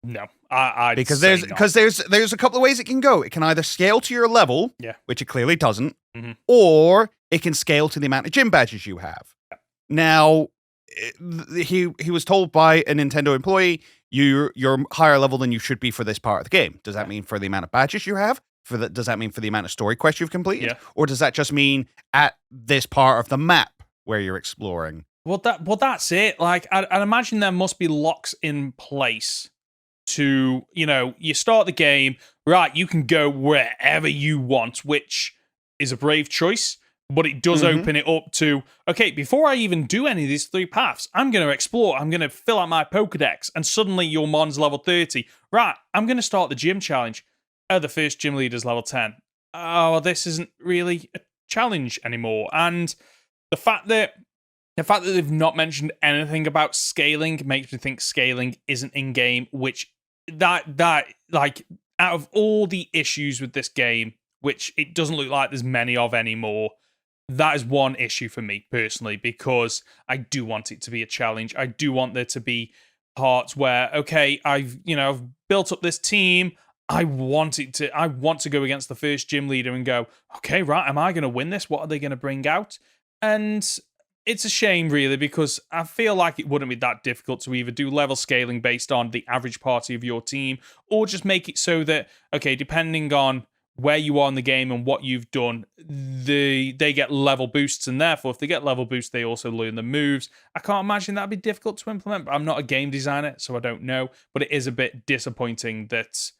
No. Because there's a couple of ways it can go. It can either scale to your level, which it clearly doesn't, or it can scale to the amount of gym badges you have. Yeah. Now, he was told by a Nintendo employee, you're higher level than you should be for this part of the game. Does that mean for the amount of badges you have? Does that mean for the amount of story quests you've completed? Yeah. Or does that just mean at this part of the map where you're exploring? Well, that's it. Like, I'd imagine there must be locks in place to, you start the game, right, you can go wherever you want, which is a brave choice, but it does open it up to, okay, before I even do any of these 3 paths, I'm going to explore, I'm going to fill out my Pokedex, and suddenly your Mon's level 30. Right, I'm going to start the gym challenge. Oh, the first gym leader's level 10. Oh, this isn't really a challenge anymore. And the fact that they've not mentioned anything about scaling makes me think scaling isn't in-game, which that like, out of all the issues with this game, which it doesn't look like there's many of anymore, that is one issue for me personally, because I do want it to be a challenge. I do want there to be parts where, okay, I've built up this team. I want to go against the first gym leader and go, okay, right, am I going to win this? What are they going to bring out? And it's a shame, really, because I feel like it wouldn't be that difficult to either do level scaling based on the average party of your team, or just make it so that, okay, depending on where you are in the game and what you've done, they get level boosts, and therefore, if they get level boosts, they also learn the moves. I can't imagine that'd be difficult to implement, but I'm not a game designer, so I don't know. But it is a bit disappointing that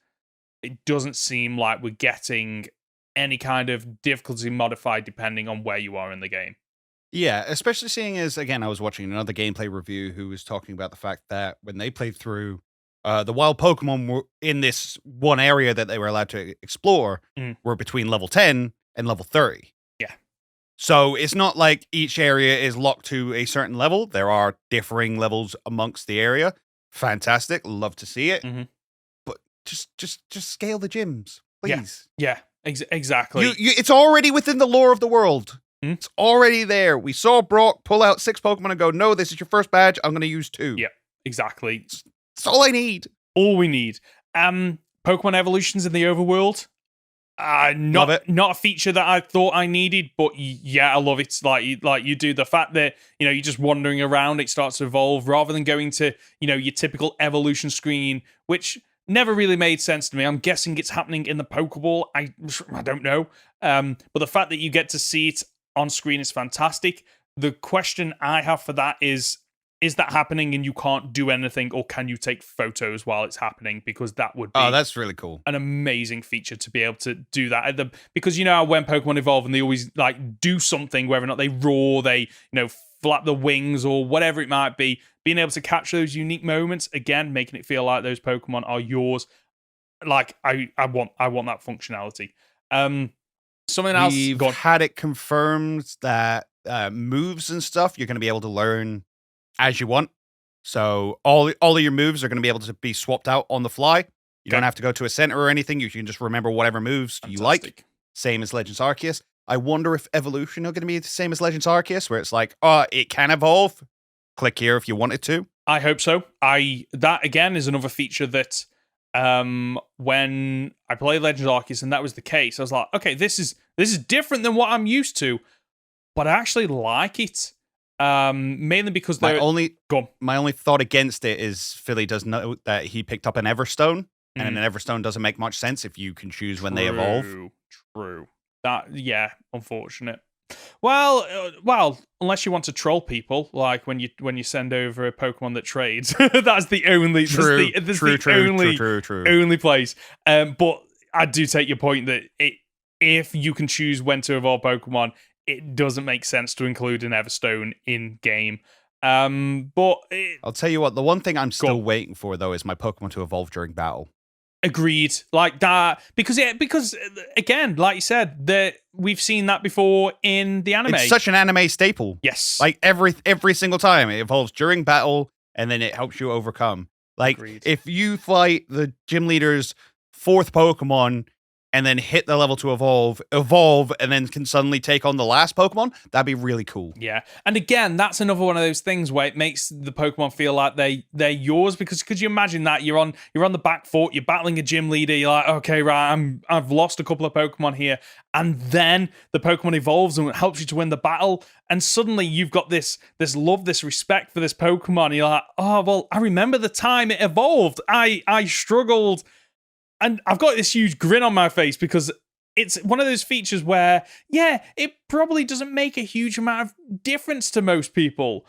it doesn't seem like we're getting any kind of difficulty modified depending on where you are in the game. Yeah, especially seeing as, again, I was watching another gameplay review who was talking about the fact that when they played through, the wild Pokemon were in this one area that they were allowed to explore were between level 10 and level 30. Yeah. So it's not like each area is locked to a certain level. There are differing levels amongst the area. Fantastic. Love to see it. But just scale the gyms, please. Yeah, exactly. It's already within the lore of the world. It's already there. We saw Brock pull out 6 Pokemon and go, no, this is your first badge. I'm going to use 2. Yeah, exactly. That's all I need. All we need. Pokemon evolutions in the overworld. Love it. Not a feature that I thought I needed, but yeah, I love it. Like you do. The fact that you're just wandering around, it starts to evolve rather than going to your typical evolution screen, which never really made sense to me. I'm guessing it's happening in the Pokeball. I don't know. But the fact that you get to see it on screen is fantastic. The question I have for that is that happening and you can't do anything, or can you take photos while it's happening? Because that would be that's really cool. An amazing feature to be able to do that. Because how when Pokemon evolve and they always do something, whether or not they roar, they flap the wings or whatever it might be, being able to capture those unique moments, again, making it feel like those Pokemon are yours. Like I want that functionality. Something else. We've had it confirmed that moves and stuff you're going to be able to learn as you want. So all of your moves are going to be able to be swapped out on the fly. You don't have to go to a center or anything. You can just remember whatever moves you like. Same as Legends Arceus. I wonder if Evolution are going to be the same as Legends Arceus, where it's like, it can evolve. Click here if you want it to. I hope so. That again is another feature that when I played Legends Arceus and that was the case, I was like, okay, this is different than what I'm used to, but I actually like it. Mainly because my only thought against it is Philly does note that he picked up an Everstone, and an Everstone doesn't make much sense if you can choose when they evolve. True. Unfortunate. Well, unless you want to troll people, like when you send over a Pokemon that trades, that's the only only place. But I do take your point that if you can choose when to evolve Pokemon, it doesn't make sense to include an Everstone in game. But I'll tell you what, the one thing I'm still waiting for though is my Pokemon to evolve during battle. Agreed, like that, because again, like you said, that we've seen that before in the anime. It's such an anime staple. Yes, like every single time it evolves during battle, and then it helps you overcome. Like if you fight the gym leader's 4th Pokemon and then hit the level to evolve, and then can suddenly take on the last Pokemon, that'd be really cool. Yeah, and again, that's another one of those things where it makes the Pokemon feel like they're yours, because could you imagine that you're on the back foot, you're battling a gym leader, you're like, okay, right, I've lost a couple of Pokemon here, and then the Pokemon evolves and it helps you to win the battle, and suddenly you've got this love, this respect for this Pokemon. You're like, oh well, I remember the time it evolved. I struggled. And I've got this huge grin on my face because it's one of those features where, yeah, it probably doesn't make a huge amount of difference to most people.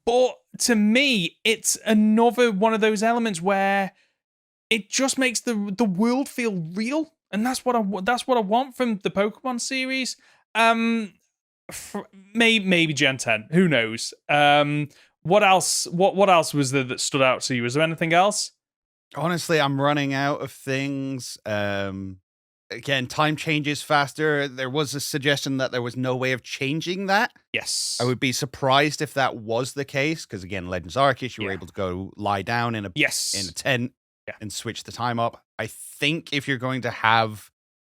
But to me, it's another one of those elements where it just makes the world feel real. And that's what I want from the Pokemon series. Maybe Gen 10. Who knows? What else? What else was there that stood out to you? Was there anything else? Honestly, I'm running out of things. Again, time changes faster. There was a suggestion that there was no way of changing that. Yes. I would be surprised if that was the case, because again, Legends Arceus, you were able to go lie down in a tent and switch the time up. I think if you're going to have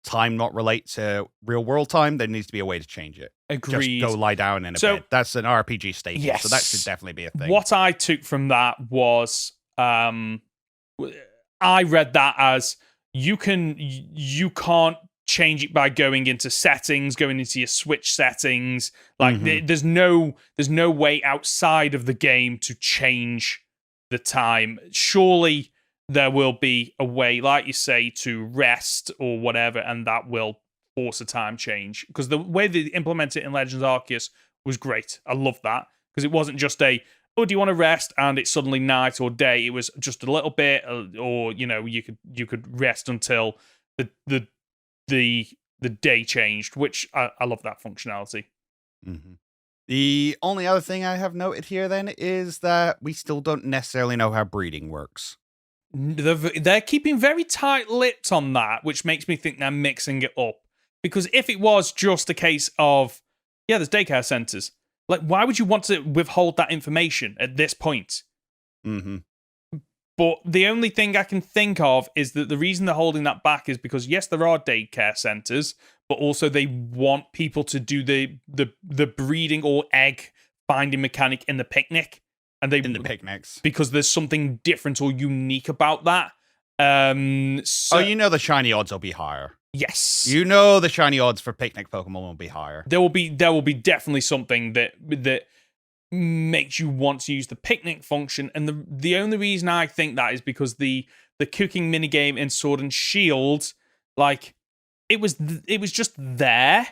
time not relate to real world time, there needs to be a way to change it. Agreed. Just go lie down in a bed. That's an RPG staple, so that should definitely be a thing. What I took from that was... I read that as you can't change it by going into settings, going into your Switch settings. Like there's no way outside of the game to change the time. Surely there will be a way, like you say, to rest or whatever, and that will force a time change. Because the way they implemented it in Legends Arceus was great. I love that, because it wasn't just do you want to rest and it's suddenly night or day. It was just a little bit, or you could rest until the day changed, which I love that functionality. The only other thing I have noted here then is that we still don't necessarily know how breeding works. They're keeping very tight-lipped on that, which makes me think they're mixing it up. Because if it was just a case of, there's daycare centers, like, why would you want to withhold that information at this point? But the only thing I can think of is that the reason they're holding that back is because, yes, there are daycare centers, but also they want people to do the breeding or egg finding mechanic in the picnic, and in the picnics, because there's something different or unique about that. So the shiny odds will be higher. Yes, the shiny odds for picnic Pokemon will be higher. There will be definitely something that makes you want to use the picnic function, and the only reason I think that is because the cooking minigame in Sword and Shield, like it was just there.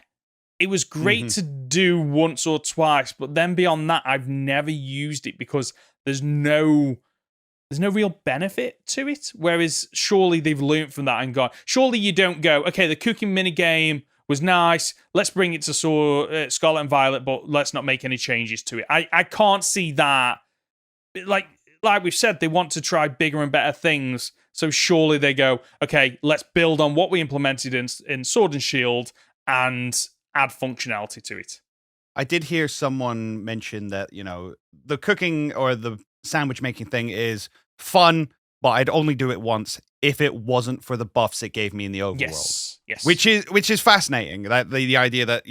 It was great to do once or twice, but then beyond that, I've never used it because there's no real benefit to it. Whereas surely they've learned from that and gone, surely you don't go, okay, the cooking minigame was nice, let's bring it to Scarlet and Violet, but let's not make any changes to it. I can't see that. Like we've said, they want to try bigger and better things, so surely they go, okay, let's build on what we implemented in Sword and Shield and add functionality to it. I did hear someone mention that, the cooking or the sandwich making thing is fun, but I'd only do it once if it wasn't for the buffs it gave me in the overworld. Yes. Which is fascinating. That the idea that,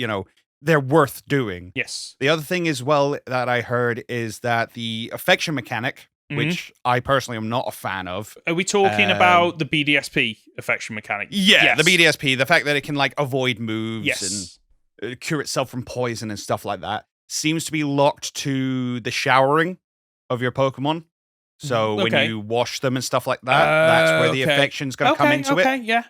they're worth doing. Yes. The other thing as well that I heard is that the affection mechanic, which I personally am not a fan of. Are we talking about the BDSP affection mechanic? Yeah, yes. The BDSP, the fact that it can avoid moves and cure itself from poison and stuff like that, seems to be locked to the showering of your Pokemon. So when you wash them and stuff like that, that's where the affection's going to come into it. Yeah.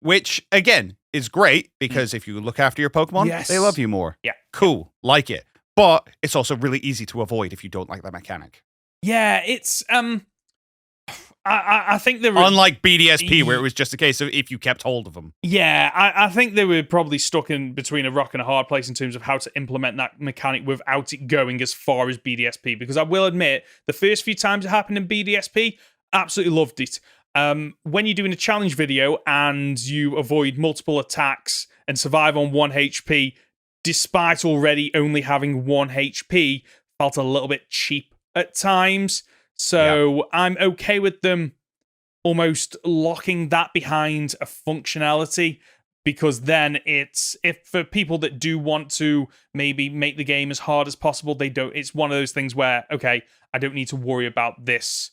Which, again, is great because if you look after your Pokemon, they love you more. Yeah. Cool. Like it. But it's also really easy to avoid if you don't like that mechanic. Yeah, it's I think they were unlike BDSP, where it was just a case of if you kept hold of them. Yeah, I think they were probably stuck in between a rock and a hard place in terms of how to implement that mechanic without it going as far as BDSP. Because I will admit, the first few times it happened in BDSP, absolutely loved it. When you're doing a challenge video and you avoid multiple attacks and survive on 1 HP, despite already only having 1 HP, felt a little bit cheap at times. So I'm okay with them almost locking that behind a functionality, because then it's, if for people that do want to maybe make the game as hard as possible, they don't. It's one of those things where, okay, I don't need to worry about this,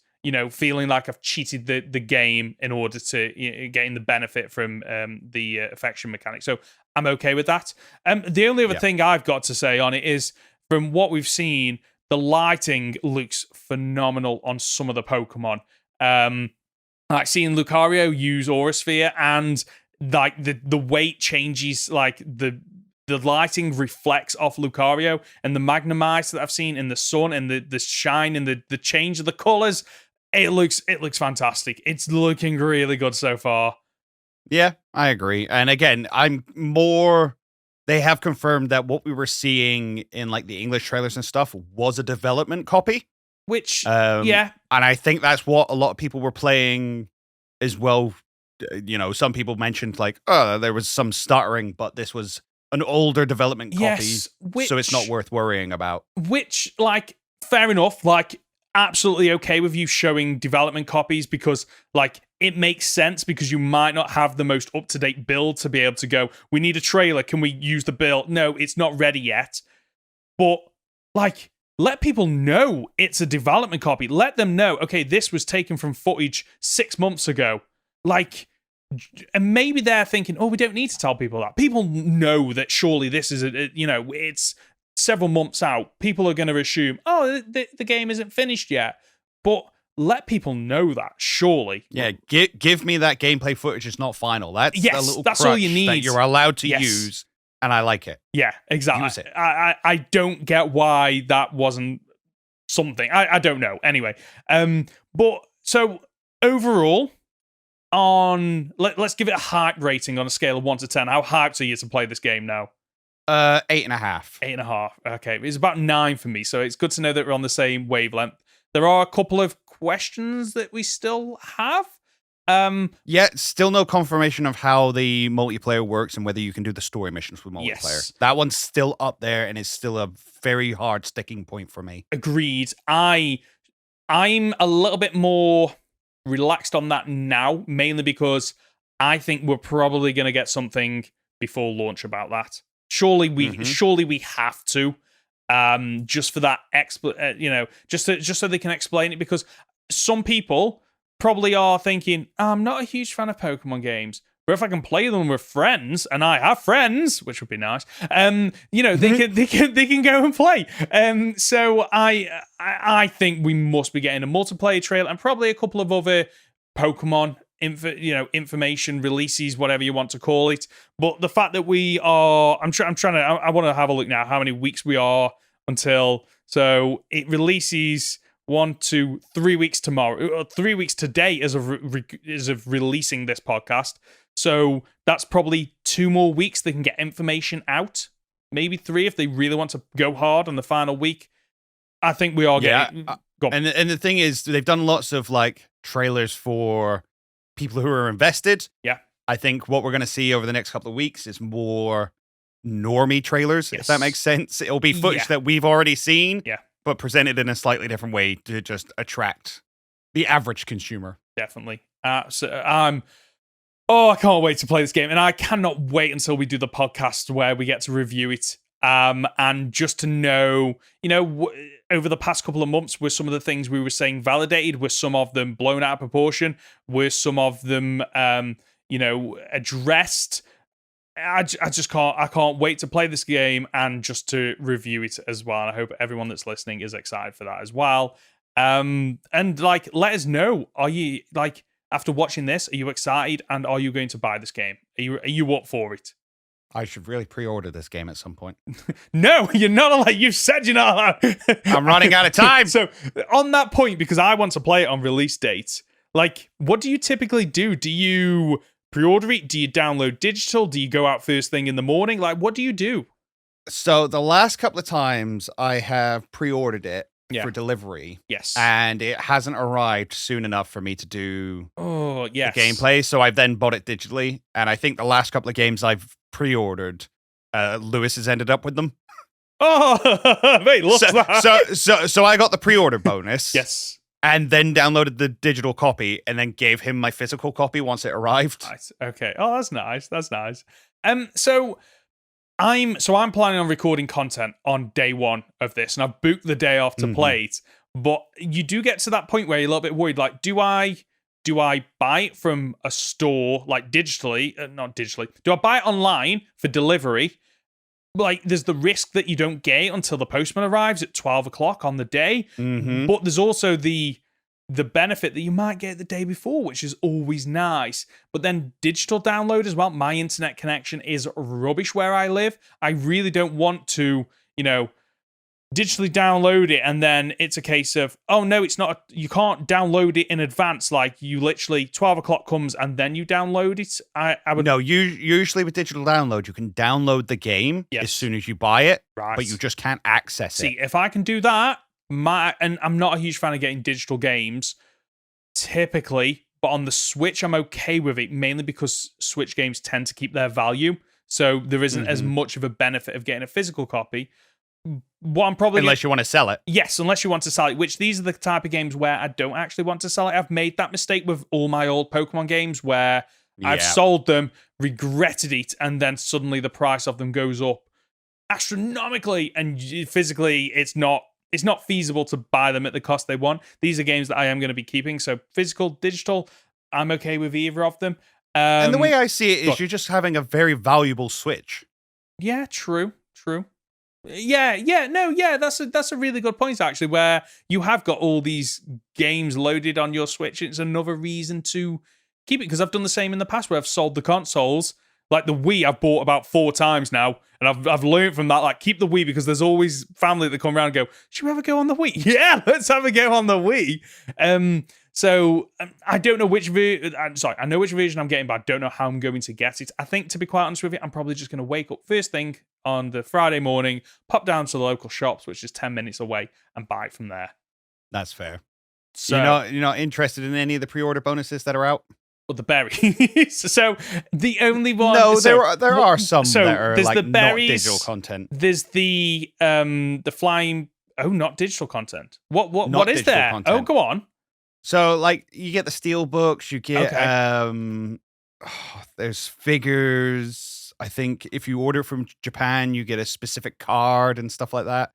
feeling like I've cheated the game in order to getting the benefit from the affection mechanic. So I'm okay with that. The only other thing I've got to say on it is, from what we've seen, the lighting looks phenomenal on some of the Pokemon. Like seeing Lucario use Aura Sphere, and like the weight changes, like the lighting reflects off Lucario, and the Magnemite that I've seen in the sun, and the shine and the change of the colors. It looks fantastic. It's looking really good so far. Yeah, I agree. And again, they have confirmed that what we were seeing in the English trailers and stuff was a development copy. Which, and I think that's what a lot of people were playing as well. Some people mentioned there was some stuttering, but this was an older development copy, so it's not worth worrying about. Which, fair enough, absolutely okay with you showing development copies, because it makes sense, because you might not have the most up-to-date build to be able to go, we need a trailer, can we use the build? No, it's not ready yet. But let people know it's a development copy. Let them know, okay, this was taken from footage 6 months ago. And maybe they're thinking, oh, we don't need to tell people that. People know that surely this is it's several months out. People are going to assume, oh, the game isn't finished yet. But let people know that, surely. Yeah, give me that gameplay footage. It's not final. That's a little that's all you need. That you're allowed to use, and I like it. Yeah, exactly. Use it. I don't get why that wasn't something. I don't know. Anyway, but so overall, let's give it a hype rating on a scale of 1 to 10. How hyped are you to play this game now? 8.5. 8.5. Okay, it's about 9 for me. So it's good to know that we're on the same wavelength. There are a couple of questions that we still have. Still no confirmation of how the multiplayer works and whether you can do the story missions with multiplayer. Yes. That one's still up there and is still a very hard sticking point for me. Agreed. I'm a little bit more relaxed on that now, mainly because I think we're probably going to get something before launch about that. Surely we have to, just for that just so they can explain it, because some people probably are thinking, I'm not a huge fan of Pokemon games, but if I can play them with friends, and I have friends, which would be nice, they can go and play. So I think we must be getting a multiplayer trailer and probably a couple of other Pokemon information releases, whatever you want to call it. But the fact that we are, I want to have a look now how many weeks we are until. So it releases 1 to 3 weeks tomorrow, 3 weeks today as of releasing this podcast. So that's probably 2 more weeks they can get information out. Maybe 3 if they really want to go hard on the final week. I think we are getting. And the thing is, they've done lots of like trailers for people who are invested. Yeah. I think what we're going to see over the next couple of weeks is more normie trailers, if that makes sense. It'll be footage that we've already seen, but presented in a slightly different way to just attract the average consumer. Definitely. I can't wait to play this game, and I cannot wait until we do the podcast where we get to review it. And just to know, over the past couple of months, were some of the things we were saying validated? Were some of them blown out of proportion? Were some of them, addressed? I can't wait to play this game and just to review it as well. And I hope everyone that's listening is excited for that as well. And let us know. Are you after watching this? Are you excited? And are you going to buy this game? Are you up for it? I should really pre-order this game at some point. No, you're not allowed. You've said you're not allowed. I'm running out of time. So on that point, because I want to play it on release date, what do you typically do? Do you pre-order it? Do you download digital? Do you go out first thing in the morning? What do you do? So the last couple of times I have pre-ordered it for delivery. Yes. And it hasn't arrived soon enough for me to do the gameplay. So I've then bought it digitally. And I think the last couple of games I've pre-ordered, Lewis has ended up with them. Oh, wait, look that. So I got the pre-order bonus. Yes. And then downloaded the digital copy and then gave him my physical copy once it arrived. Nice. Okay. Oh, that's nice. That's nice. So I'm planning on recording content on day 1 of this, and I've booked the day off to play it. But you do get to that point where you're a little bit worried. Do I buy it from a store, digitally? Not digitally. Do I buy it online for delivery? There's the risk that you don't get it until the postman arrives at 12 o'clock on the day. Mm-hmm. But there's also the benefit that you might get it the day before, which is always nice. But then digital download as well. My internet connection is rubbish where I live. I really don't want to, digitally download it and then it's a case of, oh no, it's not, you can't download it in advance. You literally 12 o'clock comes and then you download it. I would No, usually with digital download, you can download the game as soon as you buy it, but you just can't access it. See, if I can do that, and I'm not a huge fan of getting digital games typically, but on the Switch, I'm okay with it, mainly because Switch games tend to keep their value. So there isn't as much of a benefit of getting a physical copy. What I'm probably unless you want to sell it. Yes, unless you want to sell it, which these are the type of games where I don't actually want to sell it. I've made that mistake with all my old Pokemon games where I've sold them, regretted it, and then suddenly the price of them goes up astronomically, and physically it's not feasible to buy them at the cost they want. These are games that I am going to be keeping, so physical, digital, I'm okay with either of them. And the way I see it is you're just having a very valuable Switch. Yeah, true. That's a really good point, actually, where you have got all these games loaded on your Switch. It's another reason to keep it, because I've done the same in the past where I've sold the consoles. Like the Wii, I've bought about 4 times now, and I've learned from that. Keep the Wii, because there's always family that come around and go, should we ever go on the Wii? Yeah, let's have a go on the Wii. So I don't know which I know which version I'm getting, but I don't know how I'm going to get it. I think, to be quite honest with you, I'm probably just going to wake up first thing on the Friday morning, pop down to the local shops, which is 10 minutes away, and buy it from there. That's fair. So you're not interested in any of the pre-order bonuses that are out? Well, the berries. So the only one. No, there are some that are there's the not berries, digital content. There's the flying. Oh, not digital content. What is there? Content. Oh, go on. So you get the steel books. You get there's figures. I think if you order from Japan, you get a specific card and stuff like that.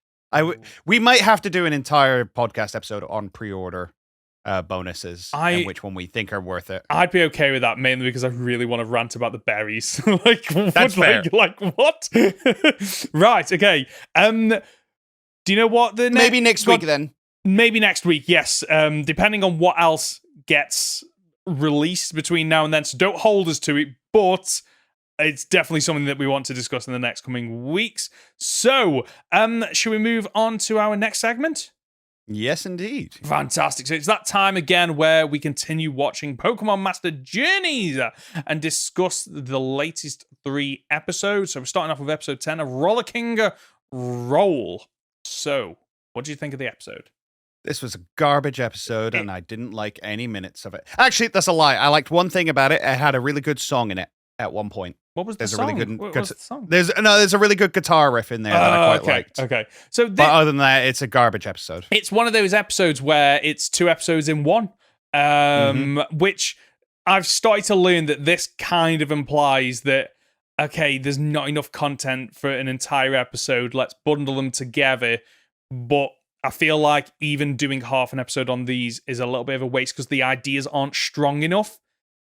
We might have to do an entire podcast episode on pre-order bonuses and which one we think are worth it. I'd be okay with that, mainly because I really want to rant about the berries. That's fair. Like what? Right, okay. Do you know what the maybe next week then? Maybe next week, yes. Depending on what else gets released between now and then. So don't hold us to it, but it's definitely something that we want to discuss in the next coming weeks. So, should we move on to our next segment? Yes, indeed. Fantastic. So it's that time again where we continue watching Pokemon Master Journeys and discuss the latest 3 episodes. So we're starting off with episode 10 of Rollicking Roll. So, what do you think of the episode? This was a garbage episode, and I didn't like any minutes of it. Actually, that's a lie. I liked one thing about it. It had a really good song in it at one point. What was the song? What was the song? There's a really good guitar riff in there that I quite liked. Okay. So but other than that, it's a garbage episode. It's one of those episodes where it's 2 episodes in one, which I've started to learn that this kind of implies that, okay, there's not enough content for an entire episode. Let's bundle them together. But I feel like even doing half an episode on these is a little bit of a waste because the ideas aren't strong enough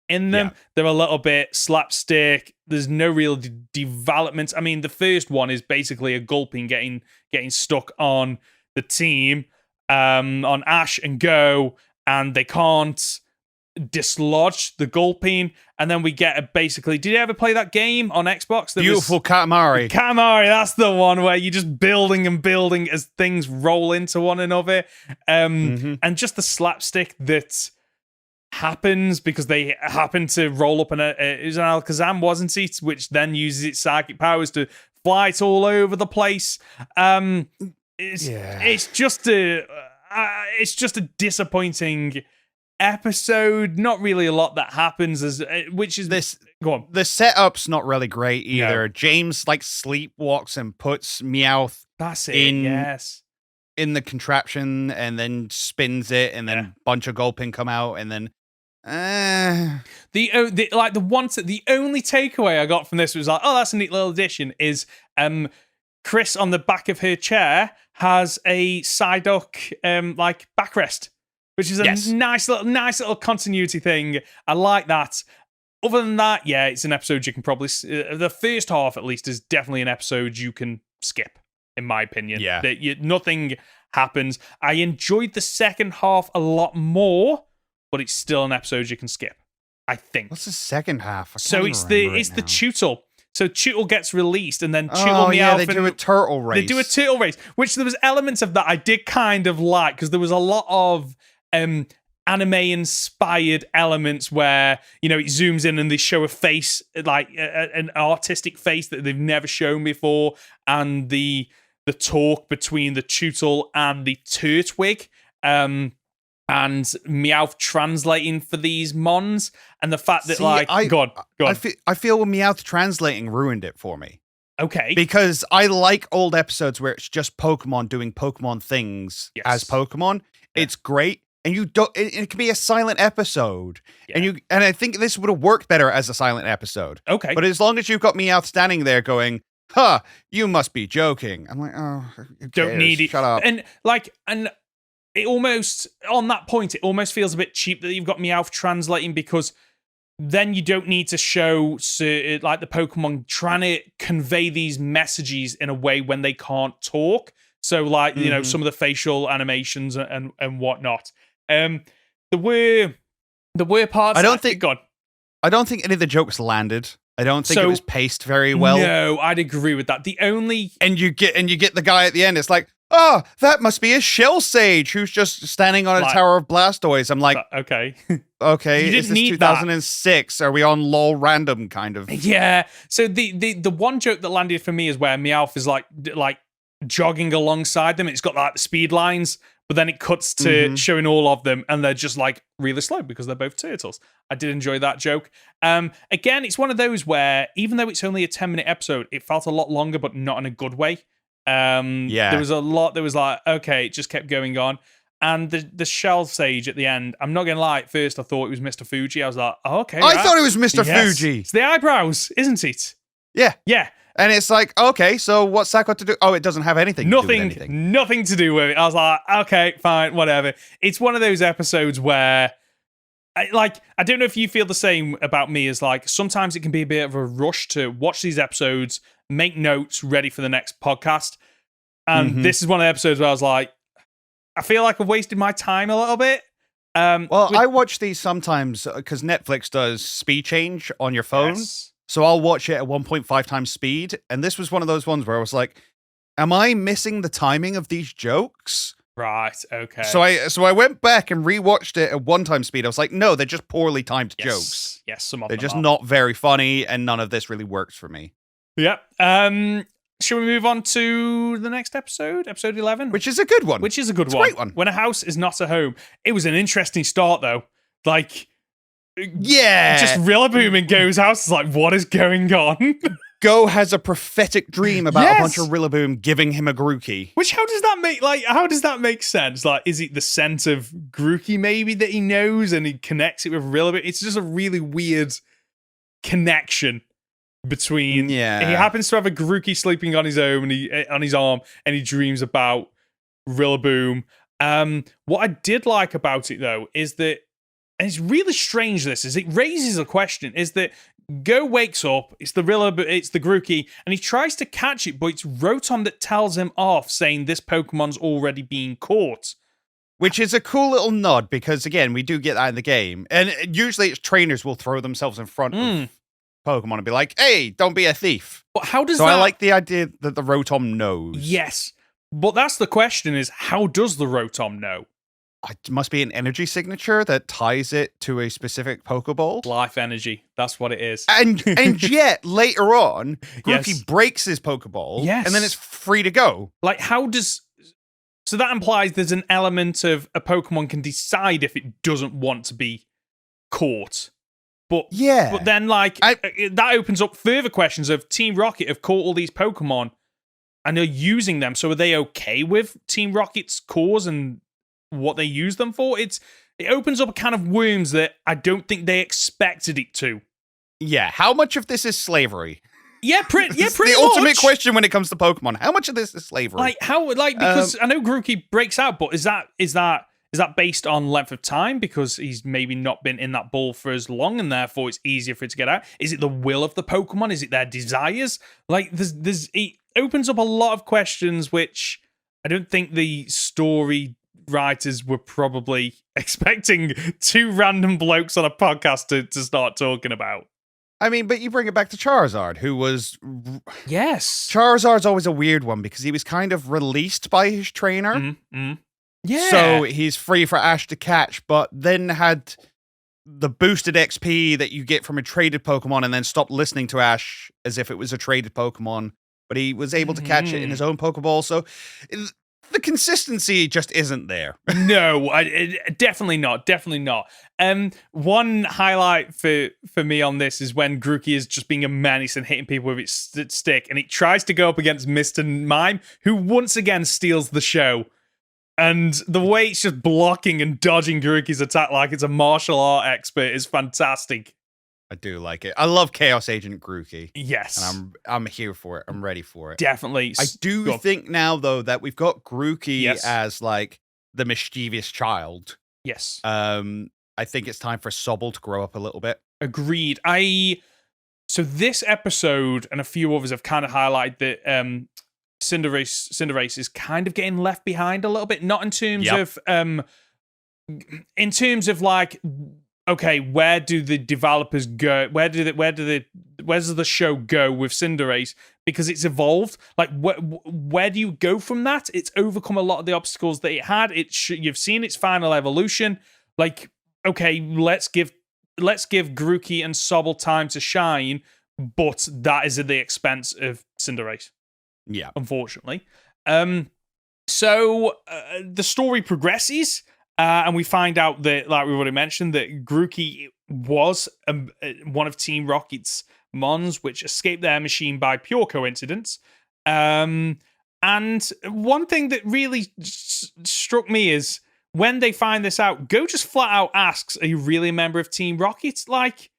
in them. Yeah. They're a little bit slapstick. There's no real development. I mean, the first one is basically a Gulping getting stuck on the team, on Ash and Go, and they can't dislodge the Gulping, and then we get basically. Did you ever play that game on Xbox? Beautiful Katamari. Katamari, that's the one where you're just building and building as things roll into one another, and just the slapstick that happens because they happen to roll up it was an Alakazam, wasn't it? Which then uses its psychic powers to fly it all over the place. It's just a disappointing episode. Not really a lot that happens, which is this. Go on. The setup's not really great either. No. James like sleepwalks and puts Meowth. That's it. In the contraption and then spins it, and then a bunch of Gulping come out, and then. The only takeaway I got from this was like, oh, that's a neat little addition. Is Chris on the back of her chair has a Psyduck like backrest, which is a nice little continuity thing. I like that. Other than that, yeah, it's an episode you can probably the first half at least is definitely an episode you can skip, in my opinion. Yeah, nothing happens. I enjoyed the second half a lot more, but it's still an episode you can skip, I think. What's the second half? It's the Tootle. So Tootle gets released, and then Tootle Meowth. They do a turtle race. They do a turtle race, which there was elements of that I did kind of like, because there was a lot of anime-inspired elements where, it zooms in and they show a face, like an artistic face that they've never shown before, and the talk between the Tootle and the Turtwig, and Meowth translating for these mons, and the fact that go on. I feel Meowth translating ruined it for me. Okay, because I like old episodes where it's just Pokemon doing Pokemon things as Pokemon. Yeah. It's great, and it can be a silent episode, and I think this would have worked better as a silent episode. Okay, but as long as you've got Meowth standing there going, "Huh, you must be joking," I'm like, "Oh, don't need it. Shut up." And it almost, on that point, it almost feels a bit cheap that you've got Meowth translating, because then you don't need to show the Pokemon trying to convey these messages in a way when they can't talk. So some of the facial animations and whatnot. The weird parts. I don't think any of the jokes landed. I don't think it was paced very well. No, I'd agree with that. The only and you get the guy at the end. It's like, oh, that must be a Shell Sage who's just standing on a tower of Blastoise. I'm like, okay. Okay, is this 2006? Are we on LOL random kind of? Yeah. So the one joke that landed for me is where Meowth is like jogging alongside them. It's got the speed lines, but then it cuts to showing all of them, and they're just like really slow because they're both turtles. I did enjoy that joke. Again, it's one of those where even though it's only a 10-minute episode, it felt a lot longer, but not in a good way. There was a lot that was like, okay, it just kept going on. And the Shell Sage at the end, I'm not gonna lie, at first I thought it was Mr. Fuji. I was like, oh, okay. I thought it was Mr. Fuji. It's the eyebrows, isn't it? Yeah. And it's like, okay, so what's that got to do? Oh, it doesn't have anything to do with anything. Nothing to do with it. I was like, okay, fine, whatever. It's one of those episodes where, I don't know if you feel the same about me as, like, sometimes it can be a bit of a rush to watch these episodes, make notes, ready for the next podcast. And this is one of the episodes where I was like, I feel like I've wasted my time a little bit. I watch these sometimes because Netflix does speed change on your phone. Yes. So I'll watch it at 1.5 times speed. And this was one of those ones where I was like, am I missing the timing of these jokes? Right, okay. So I went back and rewatched it at 1 time speed. I was like, no, they're just poorly timed jokes. Yes, some of They're them just are. not very funny, and none of this really works for me. Yep. Shall we move on to the next episode? Episode 11? Which is a good one. Which is a good It's one. a great one. When a house is not a home. It was an interesting start, though. Like, yeah. just Rillaboom in Go's house is like, what is going on? Go has a prophetic dream about Yes. a bunch of Rillaboom giving him a Grookey. Which, how does that make sense? Like, is it the scent of Grookey maybe that he knows and he connects it with Rillaboom? It's just a really weird connection between. Yeah. He happens to have a Grookey sleeping on his own, on his arm, and he dreams about Rillaboom. What I did like about it though is that, and it's really strange. This is it raises a question: is that Go wakes up, it's the Grookey, and he tries to catch it, but it's Rotom that tells him off, saying this Pokemon's already been caught. Which is a cool little nod because, again, we do get that in the game. And usually it's trainers will throw themselves in front of Pokemon and be like, hey, don't be a thief. But how does so that... I like the idea that the Rotom knows. Yes. But that's the question is, how does the Rotom know? It must be an energy signature that ties it to a specific Pokeball. Life energy. That's what it is. And yet, later on, Grookey Yes. breaks his Pokeball, Yes. and then it's free to go. Like, how does... So that implies there's an element of a Pokemon can decide if it doesn't want to be caught. But Yeah. But then, like, that opens up further questions of Team Rocket have caught all these Pokemon and are using them. So are they okay with Team Rocket's cause and what they use them for? It opens up a can of worms that I don't think they expected it to. Yeah, how much of this is slavery? Yeah, pretty the much. ultimate question when it comes to Pokemon. How much of this is slavery? Because I know Grookey breaks out, but is that based on length of time because he's maybe not been in that ball for as long and therefore it's easier for it to get out? Is it the will of the Pokemon? Is it their desires? Like it opens up a lot of questions which I don't think the story writers were probably expecting 2 random blokes on a podcast to start talking about. I mean, but you bring it back to Charizard, who was... Yes. Charizard's always a weird one because he was kind of released by his trainer. Mm-hmm. Yeah. So he's free for Ash to catch, but then had the boosted XP that you get from a traded Pokemon and then stopped listening to Ash as if it was a traded Pokemon. But he was able to catch it in his own Pokeball. So the consistency just isn't there. No, definitely not. Definitely not. One highlight for me on this is when Grookey is just being a menace and hitting people with its stick, and it tries to go up against Mr. Mime, who once again steals the show. And the way it's just blocking and dodging Grookey's attack like it's a martial art expert is fantastic. I do like it. I love Chaos Agent Grookey. Yes. And I'm here for it. I'm ready for it. Definitely. I do think now, though, that we've got Grookey as, like, the mischievous child. Yes. I think it's time for Sobble to grow up a little bit. Agreed. So this episode and a few others have kind of highlighted that Cinderace is kind of getting left behind a little bit. Not in terms of like, okay, where do the developers go? Where does the show go with Cinderace? Because it's evolved. Like, where do you go from that? It's overcome a lot of the obstacles that it had. You've seen its final evolution. Like, okay, let's give Grookey and Sobble time to shine, but that is at the expense of Cinderace. Yeah, unfortunately. So the story progresses. And we find out that, like we've already mentioned, that Grookey was one of Team Rocket's Mons, which escaped their machine by pure coincidence. And one thing that really struck me is when they find this out, Go just flat out asks, are you really a member of Team Rocket? Like,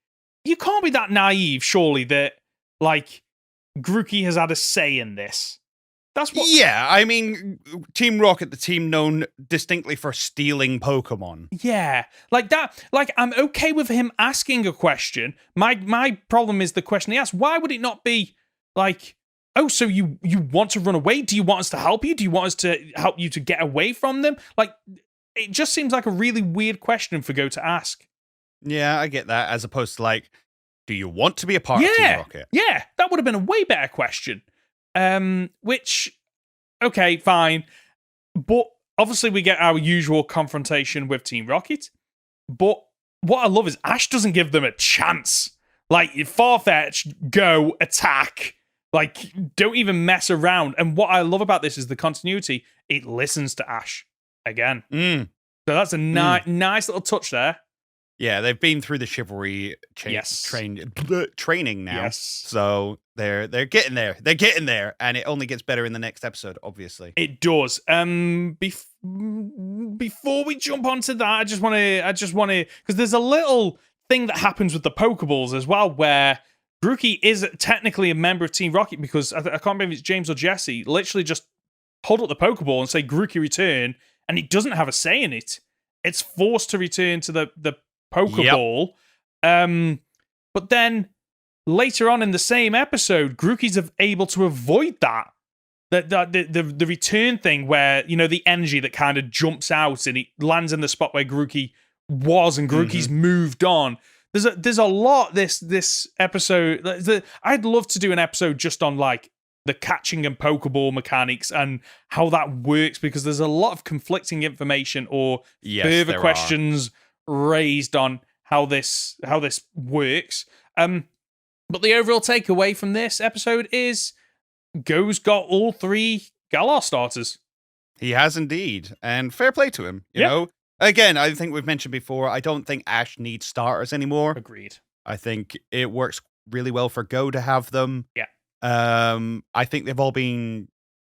you can't be that naive, surely, that, like, Grookey has had a say in this. That's what. Yeah, I mean, Team Rocket, the team known distinctly for stealing Pokemon. Like that. Like, I'm okay with him asking a question. My problem is the question he asked. Why would it not be like, oh, so you want to run away? Do you want us to help you? Do you want us to help you to get away from them? Like, it just seems like a really weird question for Go to ask. Yeah, I get that. As opposed to like, do you want to be a part of Team Rocket? Yeah, that would have been a way better question. Which, okay, fine. But obviously we get our usual confrontation with Team Rocket. But what I love is Ash doesn't give them a chance. Like, Farfetch, go, attack. Like, don't even mess around. And what I love about this is the continuity. It listens to Ash again. So that's a nice little touch there. Yeah, they've been through the chivalry training now. Yes. So they're getting there. They're getting there, and it only gets better in the next episode, obviously. It does. Before we jump onto that, I just want to because there's a little thing that happens with the Pokeballs as well, where Grookey is technically a member of Team Rocket because I can't remember if it's James or Jesse. Literally just hold up the Pokeball and say Grookey return, and he doesn't have a say in it. It's forced to return to the Pokeball. Yep. But then later on in the same episode, Grookey's able to avoid that. The return thing where, you know, the energy that kind of jumps out and it lands in the spot where Grookey was and Grookey's moved on. There's a lot this episode. I'd love to do an episode just on like the catching and Pokeball mechanics and how that works, because there's a lot of conflicting information or further questions raised on how this works. But the overall takeaway from this episode is Go's got all 3 Galar starters. He has indeed, and fair play to him. You know, again, I think we've mentioned before, I don't think Ash needs starters anymore. Agreed. I think it works really well for Go to have them. Yeah. I think they've all been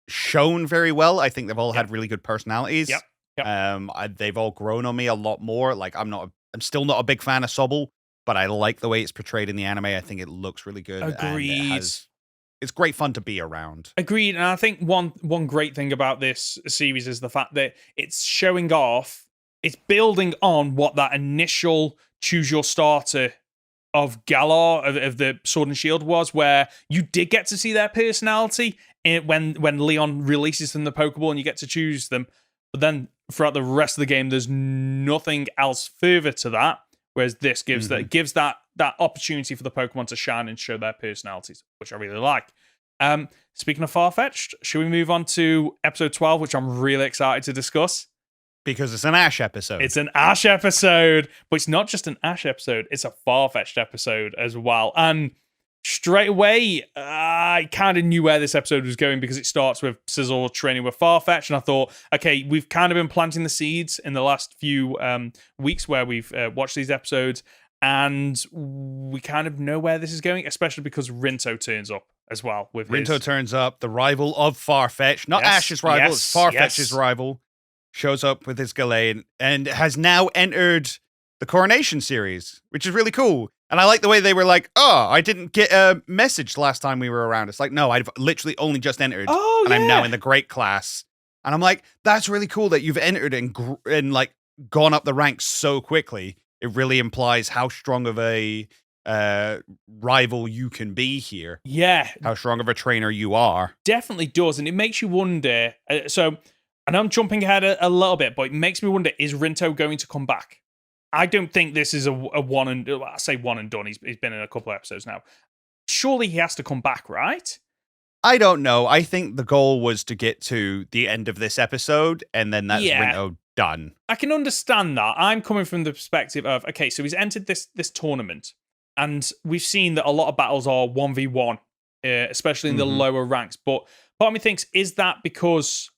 shown very well. I think they've all had really good personalities. Yep. They've all grown on me a lot more. Like, I'm still not a big fan of Sobble, but I like the way it's portrayed in the anime. I think it looks really good. Agreed. And it's great fun to be around. Agreed. And I think one great thing about this series is the fact that it's showing off, it's building on what that initial choose your starter of Galar, of the Sword and Shield was, where you did get to see their personality when Leon releases them the Pokeball and you get to choose them. But then throughout the rest of the game, there's nothing else further to that. Whereas this gives that opportunity for the Pokemon to shine and show their personalities, which I really like. Speaking of Farfetch'd, should we move on to episode 12, which I'm really excited to discuss? Because it's an Ash episode. It's an Ash episode, but it's not just an Ash episode, it's a Farfetch'd episode as well. And straight away, I kind of knew where this episode was going because it starts with Sizzle training with Farfetch, and I thought, okay, we've kind of been planting the seeds in the last few weeks where we've watched these episodes, and we kind of know where this is going, especially because Rinto turns up as well. Rinto turns up, the rival of Farfetch, not Ash's rival, it's Farfetch's rival, shows up with his Gallade, and has now entered the Coronation series, which is really cool. And I like the way they were like, oh, I didn't get a message last time we were around. It's like, no, I've literally only just entered. And I'm now in the great class. And I'm like, that's really cool that you've entered and like gone up the ranks so quickly. It really implies how strong of a rival you can be here. Yeah. How strong of a trainer you are. Definitely does. And it makes you wonder. And I'm jumping ahead a little bit, but it makes me wonder, is Rinto going to come back? I don't think this is a one and I say one and done. He's been in a couple of episodes now. Surely he has to come back, right? I don't know. I think the goal was to get to the end of this episode, and then that's Rinto done. I can understand that. I'm coming from the perspective of, okay, so he's entered this tournament, and we've seen that a lot of battles are 1v1, especially in the lower ranks. But part of me thinks, is that because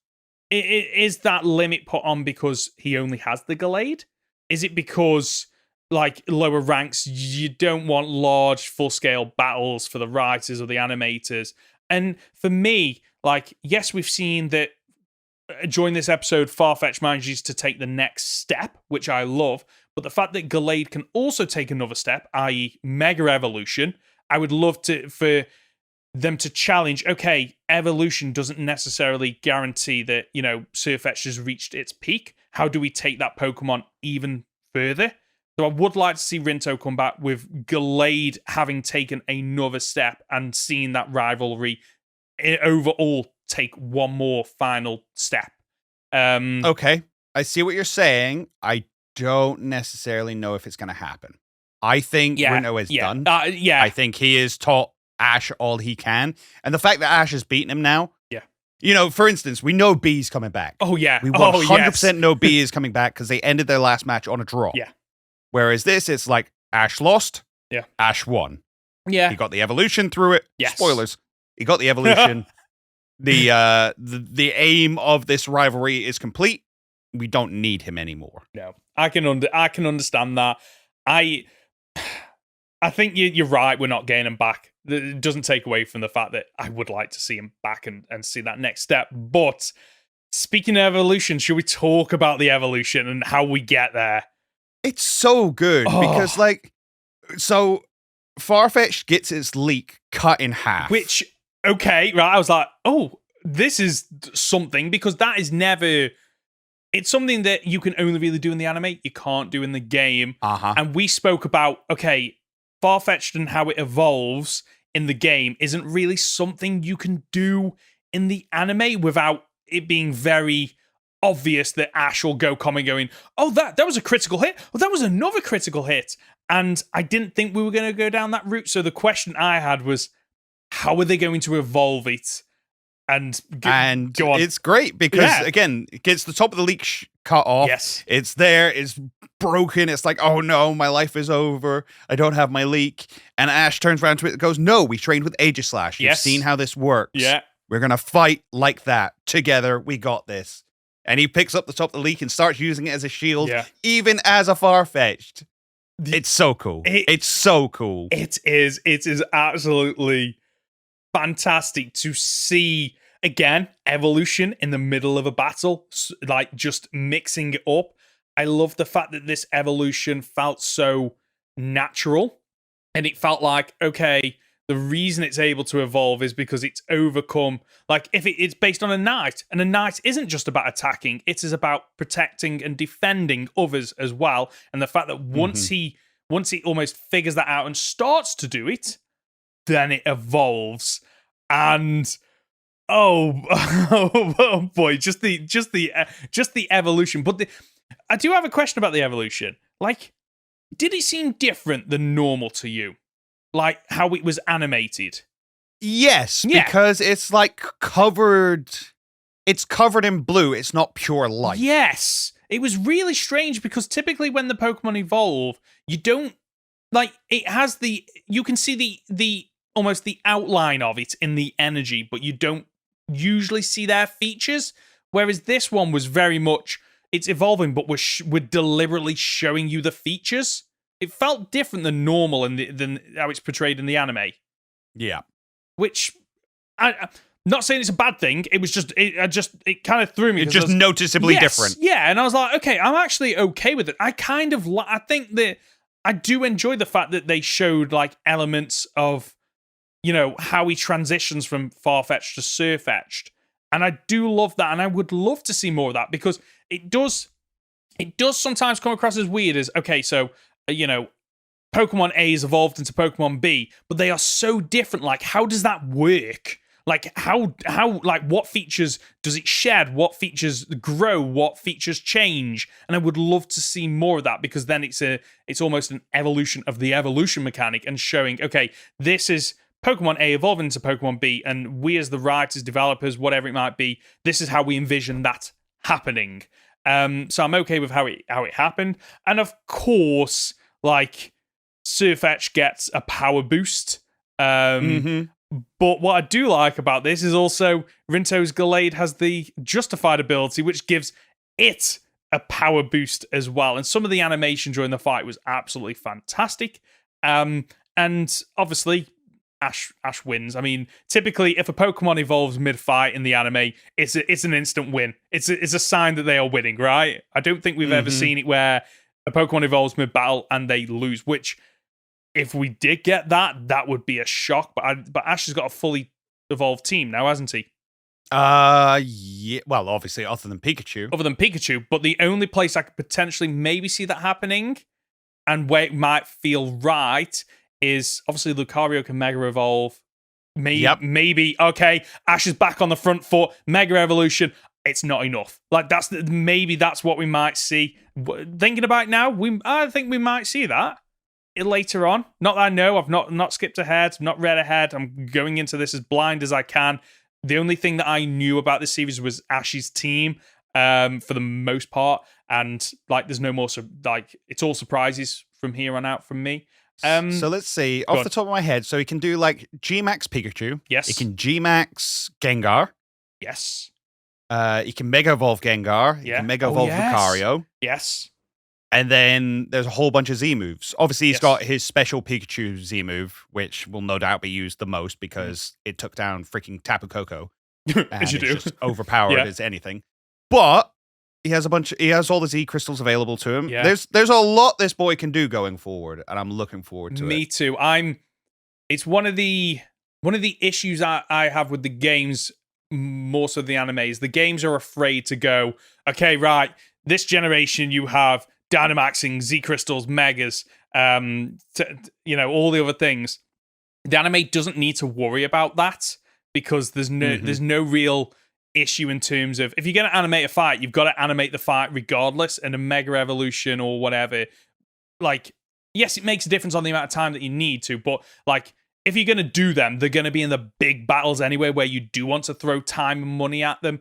is that limit put on because he only has the Gallade? Is it because, like, lower ranks, you don't want large, full-scale battles for the writers or the animators? And for me, like, yes, we've seen that during this episode, Farfetch manages to take the next step, which I love. But the fact that Gallade can also take another step, i.e. Mega Evolution, I would love for them to challenge, okay, evolution doesn't necessarily guarantee that, Sirfetch'd has reached its peak. How do we take that Pokemon even further? So I would like to see Rinto come back with Gallade having taken another step and seeing that rivalry overall take one more final step. Okay, I see what you're saying. I don't necessarily know if it's going to happen. I think Rinto is done. I think he has taught Ash all he can. And the fact that Ash has beaten him now. Yeah. For instance, we know B's coming back. Oh, yeah. We 100% know B is coming back because they ended their last match on a draw. Yeah. Whereas this, it's like Ash lost. Yeah. Ash won. Yeah. He got the evolution through it. Yes. Spoilers. He got the evolution. The aim of this rivalry is complete. We don't need him anymore. No. I can understand that. I think you're right. We're not getting him back. It doesn't take away from the fact that I would like to see him back and see that next step. But speaking of evolution, should we talk about the evolution and how we get there? It's so good because, so Farfetch'd gets its leak cut in half. Which, okay, right. I was like, oh, this is something because that is never. It's something that you can only really do in the anime. You can't do in the game. And we spoke about, okay, Farfetch'd and how it evolves in the game isn't really something you can do in the anime without it being very obvious that Ash will go comment going, oh, that was a critical hit. Oh, that was another critical hit. And I didn't think we were going to go down that route. So the question I had was, how are they going to evolve it? And go on. It's great because, again, it gets the top of the leak cut off. Yes. It's there. It's broken. It's like, oh no, my life is over. I don't have my leak. And Ash turns around to it and goes, no, we trained with Aegislash. You've seen how this works. Yeah. We're going to fight like that. Together, we got this. And he picks up the top of the leak and starts using it as a shield, even as a Farfetch'd. It's so cool. It's so cool. It is. It is absolutely fantastic to see, again, evolution in the middle of a battle, like just mixing it up. I love the fact that this evolution felt so natural, and it felt like, okay, the reason it's able to evolve is because it's overcome, like if it's based on a knight, and a knight isn't just about attacking, it is about protecting and defending others as well. And the fact that once he almost figures that out and starts to do it, then it evolves. And oh boy, just the evolution. But I do have a question about the evolution. Like, did it seem different than normal to you? Like how it was animated? Yes, because it's like covered. It's covered in blue. It's not pure light. Yes. It was really strange because typically when the Pokemon evolve, you don't, like, it has you can see the almost the outline of it in the energy, but you don't usually see their features. Whereas this one was very much, it's evolving, but we're deliberately showing you the features. It felt different than normal than how it's portrayed in the anime. Yeah. Which, I'm not saying it's a bad thing. It was just, it kind of threw me. It's just noticeably different. Yeah, and I was like, okay, I'm actually okay with it. I think that I do enjoy the fact that they showed like elements of, how he transitions from Farfetch'd to Sirfetch'd. And I do love that, and I would love to see more of that because it does sometimes come across as weird as, okay, so, Pokemon A is evolved into Pokemon B, but they are so different. Like, how does that work? Like, how, like, what features does it shed? What features grow? What features change? And I would love to see more of that because then it's almost an evolution of the evolution mechanic and showing, okay, this is Pokemon A evolving into Pokemon B, and we as the writers, developers, whatever it might be, this is how we envision that happening. So I'm okay with how it happened. And of course, like, Sirfetch'd gets a power boost. But what I do like about this is also Rinto's Gallade has the justified ability, which gives it a power boost as well. And some of the animation during the fight was absolutely fantastic. And obviously, Ash wins. I mean, typically, if a Pokemon evolves mid-fight in the anime, it's an instant win. It's a sign that they are winning, right? I don't think we've ever seen it where a Pokemon evolves mid-battle and they lose, which if we did get that, that would be a shock. But Ash has got a fully evolved team now, hasn't he? Yeah. Well, obviously, other than Pikachu. But the only place I could potentially maybe see that happening, and where it might feel right, is obviously Lucario can Mega Evolve. Maybe okay, Ash is back on the front foot. Mega Evolution. It's not enough. Like maybe that's what we might see. Thinking about it now, I think we might see that later on. Not that I know. I've not skipped ahead. Not read ahead. I'm going into this as blind as I can. The only thing that I knew about this series was Ash's team, for the most part, and like there's no more. Like it's all surprises from here on out from me. So let's see, off the top of my head, so he can do like G-Max Pikachu. Yes. He can G-Max Gengar. Yes. He can Mega Evolve Gengar. He can Mega Evolve Lucario. Yes. And then there's a whole bunch of Z moves. Obviously, he's got his special Pikachu Z move, which will no doubt be used the most because it took down freaking Tapu Koko. As you do. It's just overpowered as anything. But he has all the Z crystals available to him. Yeah. There's a lot this boy can do going forward, and I'm looking forward to it. Me too. It's one of the issues I have with the games more so the animes. The games are afraid to go, okay, right, this generation you have Dynamaxing, Z crystals, Megas, all the other things. The anime doesn't need to worry about that because there's no real issue in terms of if you're going to animate a fight, you've got to animate the fight regardless. And a Mega Evolution or whatever, like, yes, it makes a difference on the amount of time that you need to, but like, if you're going to do them, they're going to be in the big battles anyway, where you do want to throw time and money at them.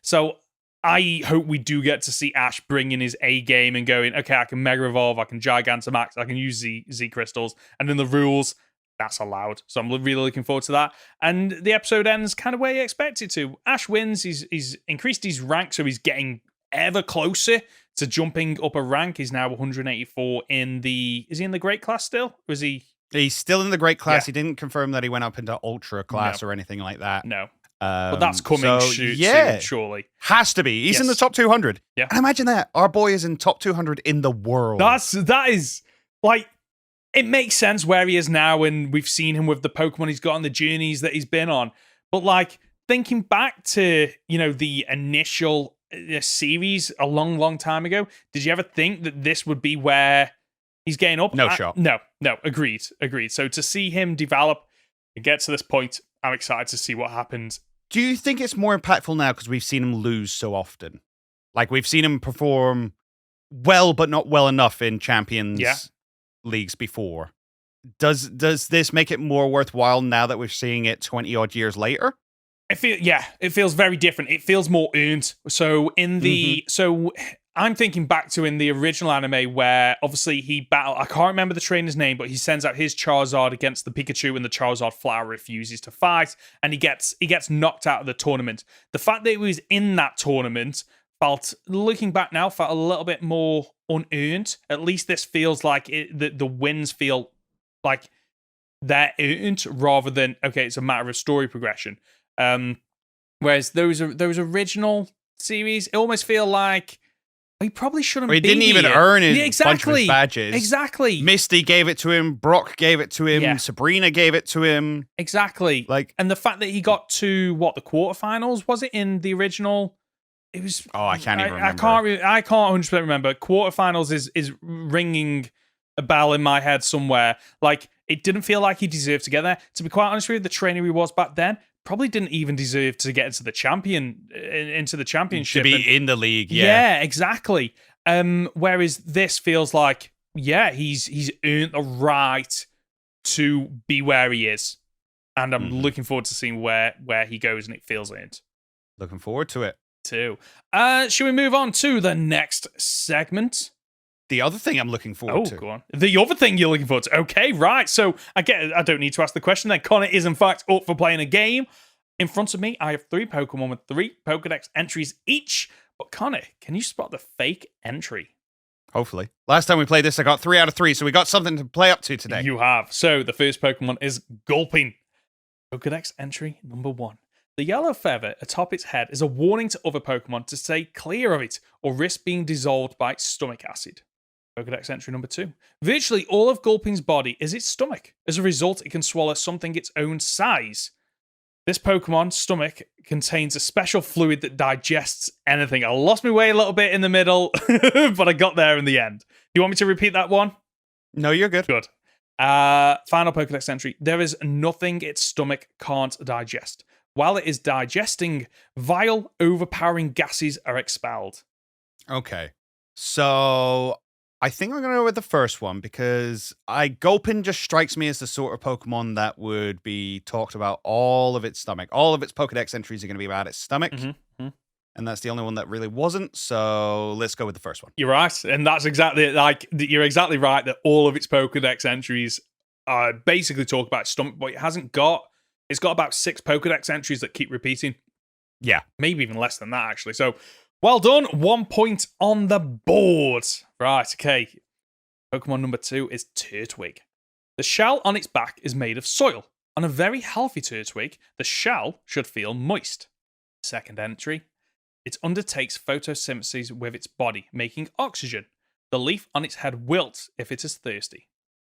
So I hope we do get to see Ash bring in his A game and going, okay, I can Mega Evolve, I can Gigantamax, I can use Z crystals, and in the rules, that's allowed. So I'm really looking forward to that. And the episode ends kind of where you expect it to. Ash wins. He's increased his rank, so he's getting ever closer to jumping up a rank. He's now 184 in the... Is he in the Great Class still? Or is he... He's still in the Great Class. Yeah. He didn't confirm that he went up into Ultra Class or anything like that. No. But that's coming soon, surely. Has to be. He's in the top 200. Yeah. And imagine that. Our boy is in top 200 in the world. That is... Like... It makes sense where he is now, and we've seen him with the Pokemon he's got on the journeys that he's been on. But like thinking back to, the initial series a long, long time ago, did you ever think that this would be where he's getting up? No shot. No. Agreed. So to see him develop and get to this point, I'm excited to see what happens. Do you think it's more impactful now because we've seen him lose so often? Like we've seen him perform well, but not well enough in Champions leagues before. Does this make it more worthwhile now that we're seeing it 20 odd years later? It feels very different. It feels more earned. So in the I'm thinking back to in the original anime where obviously he battled, I can't remember the trainer's name, but he sends out his Charizard against the Pikachu and the Charizard flower refuses to fight and he gets knocked out of the tournament. The fact that he was in that tournament looking back now, felt a little bit more unearned. At least this feels like the wins feel like they're earned rather than, okay, it's a matter of story progression. Whereas those original series, it almost feel like he probably shouldn't be. He didn't even earn his bunch of his badges. Exactly. Misty gave it to him. Brock gave it to him. Yeah. Sabrina gave it to him. Exactly. And the fact that he got to the quarterfinals, was it in the original? It was. Oh, I can't even remember. I can't 100% remember. Quarterfinals is ringing a bell in my head somewhere. Like it didn't feel like he deserved to get there. To be quite honest with you, the trainer he was back then probably didn't even deserve to get into the championship to be in the league. Yeah, exactly. Whereas this feels like he's earned the right to be where he is, and I'm looking forward to seeing where he goes, and it feels earned. Looking forward to it too. Should we move on to the next segment? The other thing I'm looking forward to. Go on. The other thing you're looking forward to. Okay, right. So I don't need to ask the question then. Conor is in fact up for playing a game. In front of me, I have 3 Pokemon with 3 Pokedex entries each. But Conor, can you spot the fake entry? Hopefully. Last time we played this, I got 3 out of 3, so we got something to play up to today. You have. So the first Pokemon is Gulping. Pokedex entry number 1. The yellow feather atop its head is a warning to other Pokemon to stay clear of it or risk being dissolved by its stomach acid. Pokedex entry number 2. Virtually all of Gulpin's body is its stomach. As a result, it can swallow something its own size. This Pokemon's stomach contains a special fluid that digests anything. I lost my way a little bit in the middle, but I got there in the end. Do you want me to repeat that one? No, you're good. Good. Final Pokedex entry. There is nothing its stomach can't digest. While it is digesting, vile, overpowering gases are expelled. Okay. So I think I'm going to go with the first one because Gulpin just strikes me as the sort of Pokemon that would be talked about all of its stomach. All of its Pokedex entries are going to be about its stomach. Mm-hmm. And that's the only one that really wasn't. So let's go with the first one. You're right. And that's exactly you're exactly right that all of its Pokedex entries basically talk about its stomach, but it's got about 6 Pokedex entries that keep repeating. Yeah. Maybe even less than that, actually. So, well done. 1 point on the board. Right, okay. Pokemon number 2 is Turtwig. The shell on its back is made of soil. On a very healthy Turtwig, the shell should feel moist. Second entry. It undertakes photosynthesis with its body, making oxygen. The leaf on its head wilts if it is thirsty.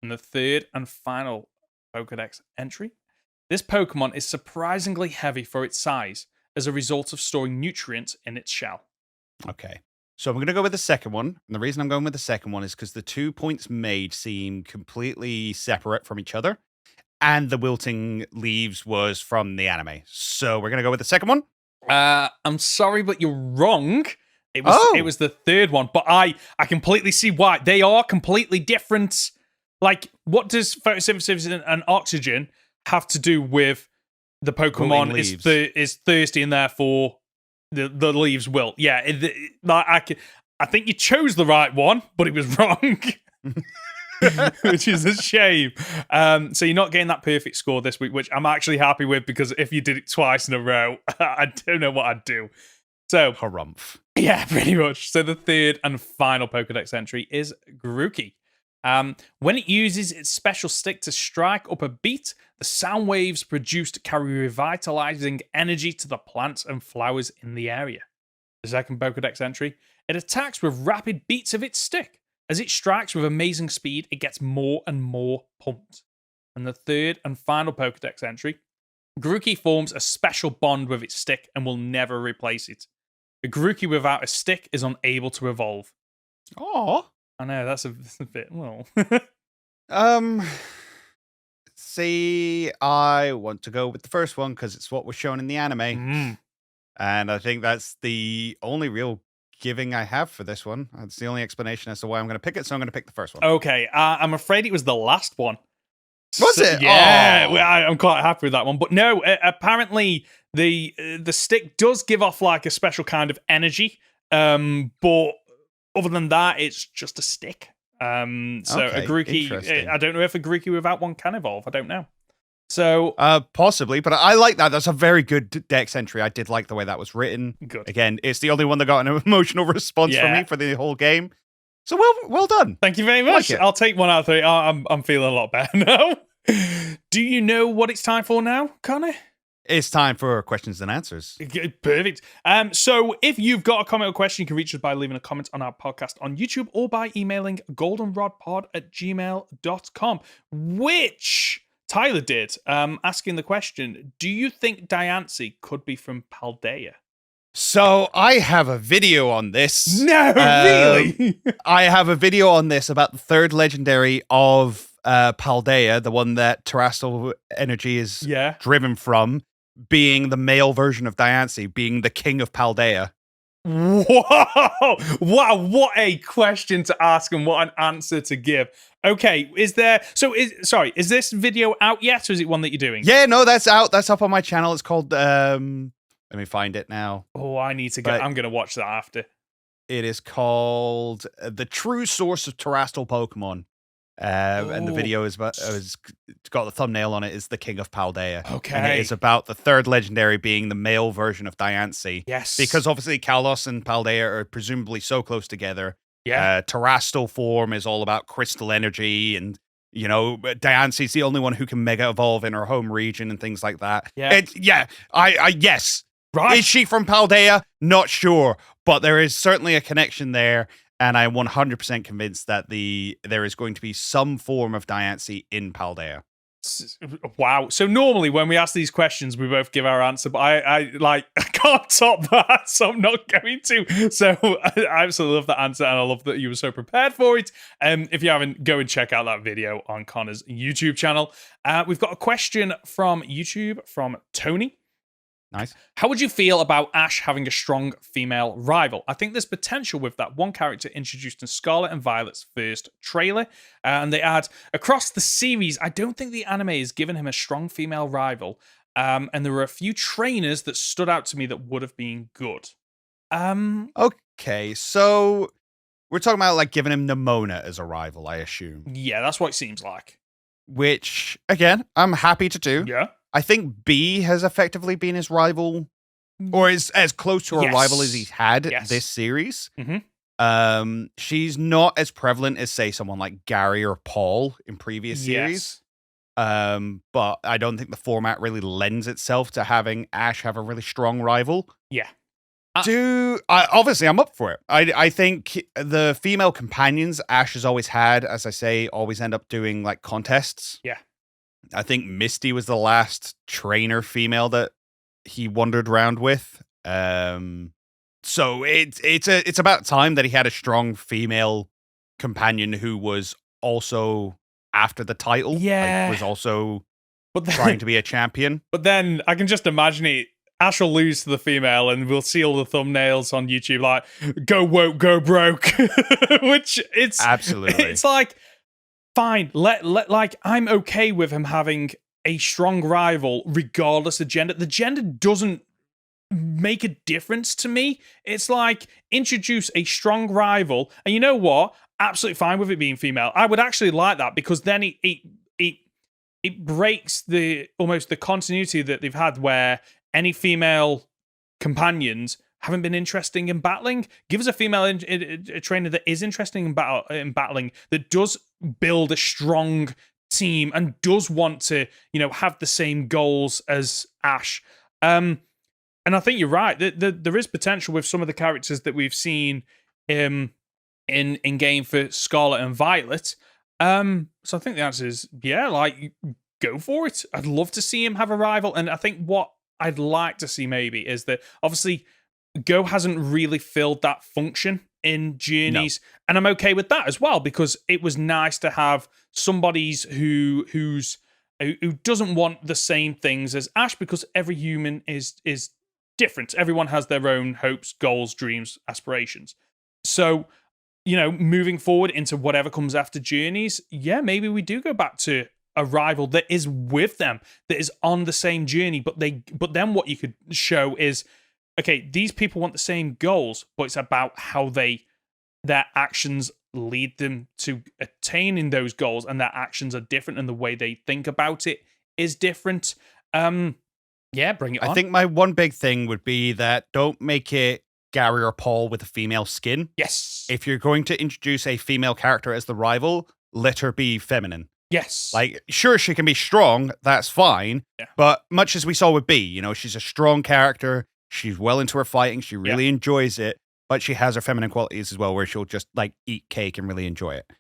And the third and final Pokedex entry. This Pokemon is surprisingly heavy for its size as a result of storing nutrients in its shell. Okay. So I'm going to go with the second one. And the reason I'm going with the second one is because the 2 points made seem completely separate from each other. And the wilting leaves was from the anime. So we're going to go with the second one. I'm sorry, but you're wrong. It was the third one, but I completely see why. They are completely different. Like, what does photosynthesis and oxygen have to do with the Pokemon is thirsty and therefore the leaves wilt? Yeah, I think you chose the right one, but it was wrong. Which is a shame. So you're not getting that perfect score this week, which I'm actually happy with, because if you did it twice in a row, I don't know what I'd do. So, harumph. Yeah, pretty much. So the third and final Pokedex entry is Grookey. When it uses its special stick to strike up a beat, the sound waves produced carry revitalizing energy to the plants and flowers in the area. The second Pokedex entry, it attacks with rapid beats of its stick. As it strikes with amazing speed, it gets more and more pumped. And the third and final Pokedex entry, Grookey forms a special bond with its stick and will never replace it. A Grookey without a stick is unable to evolve. Oh, I know, that's a bit, well. See, I want to go with the first one because it's what was shown in the anime. And I think that's the only real giving I have for this one. That's the only explanation as to why I'm going to pick it, so I'm going to pick the first one. Okay, I'm afraid it was the last one. Was it? Yeah, well, I'm quite happy with that one. But no, apparently the stick does give off like a special kind of energy, but other than that, it's just a stick. So okay, a Grookey, I don't know if a Grookey without one can evolve. I don't know. So possibly, but I like that. That's a very good dex entry. I did like the way that was written. Good. Again, it's the only one that got an emotional response from me for the whole game. So well done. Thank you very much. I'll take 1 out of 3. I'm feeling a lot better now. Do you know what it's time for now, Conor? It's time for questions and answers. Perfect. So if you've got a comment or question, you can reach us by leaving a comment on our podcast on YouTube or by emailing goldenrodpod@gmail.com, which Tyler did, asking the question, do you think Diancie could be from Paldea? So I have a video on this. No, really? I have a video on this about the third legendary of Paldea, the one that terrestrial energy is driven from, being the male version of Diancie, being the king of Paldea. Whoa! Wow, what a question to ask and what an answer to give. Okay, is this video out yet, or is it one that you're doing? Yeah, no, that's out. That's up on my channel. It's called, let me find it now. Oh, I need to go. I'm going to watch that after. It is called The True Source of Terrestrial Pokemon. And the video is it's got the thumbnail on it, is the King of Paldea. Okay. And it is about the third legendary being the male version of Diancie. Yes. Because obviously Kalos and Paldea are presumably so close together. Yeah. Terrestrial form is all about crystal energy, and Diancie's the only one who can mega evolve in her home region and things like that. Yeah. Yes. Right. Is she from Paldea? Not sure, but there is certainly a connection there. And I'm 100% convinced that there is going to be some form of Diancie in Paldea. Wow. So normally when we ask these questions, we both give our answer, but I can't top that, so I'm not going to. So I absolutely love that answer, and I love that you were so prepared for it. If you haven't, go and check out that video on Conor's YouTube channel. We've got a question from YouTube from Tony. Nice. How would you feel about Ash having a strong female rival? I think there's potential with that one character introduced in Scarlet and Violet's first trailer. And they add, across the series, I don't think the anime has given him a strong female rival. And there were a few trainers that stood out to me that would have been good. Okay, so we're talking about like giving him Nimona as a rival, I assume. Yeah, that's what it seems like. Which, again, I'm happy to do. Yeah. I think B has effectively been his rival, or is as close to a rival as he's had this series. Mm-hmm. She's not as prevalent as, say, someone like Gary or Paul in previous series. But I don't think the format really lends itself to having Ash have a really strong rival. Yeah. Obviously, I'm up for it. I think the female companions Ash has always had, as I say, always end up doing like contests. Yeah. I think Misty was the last trainer female that he wandered around with. So it's about time that he had a strong female companion who was also after the title. Yeah. Was also trying to be a champion. But then I can just imagine it. Ash will lose to the female, and we'll see all the thumbnails on YouTube like "Go woke, go broke," which it's absolutely. It's like fine. Like I'm okay with him having a strong rival, regardless of gender. The gender doesn't make a difference to me. It's like introduce a strong rival, and you know what? Absolutely fine with it being female. I would actually like that because then it breaks the almost the continuity that they've had where any female companions haven't been interesting in battling. Give us a female a trainer that is interesting in battling, that does build a strong team and does want to, have the same goals as Ash. And I think you're right. There is potential with some of the characters that we've seen in game for Scarlet and Violet. So I think the answer is go for it. I'd love to see him have a rival, and I think what I'd like to see maybe is that obviously Go hasn't really filled that function in Journeys, and I'm okay with that as well because it was nice to have somebody who doesn't want the same things as Ash because every human is different. Everyone has their own hopes, goals, dreams, aspirations. So, moving forward into whatever comes after Journeys, maybe we do go back to a rival that is with them, that is on the same journey, but then what you could show is, okay, these people want the same goals, but it's about how their actions lead them to attaining those goals, and their actions are different, and the way they think about it is different. Bring it on. I think my one big thing would be that don't make it Gary or Paul with a female skin. Yes. If you're going to introduce a female character as the rival, let her be feminine. Yes. Like, sure, she can be strong, that's fine. Yeah. But much as we saw with B, she's a strong character, she's well into her fighting, she really enjoys it, but she has her feminine qualities as well, where she'll just, eat cake and really enjoy it.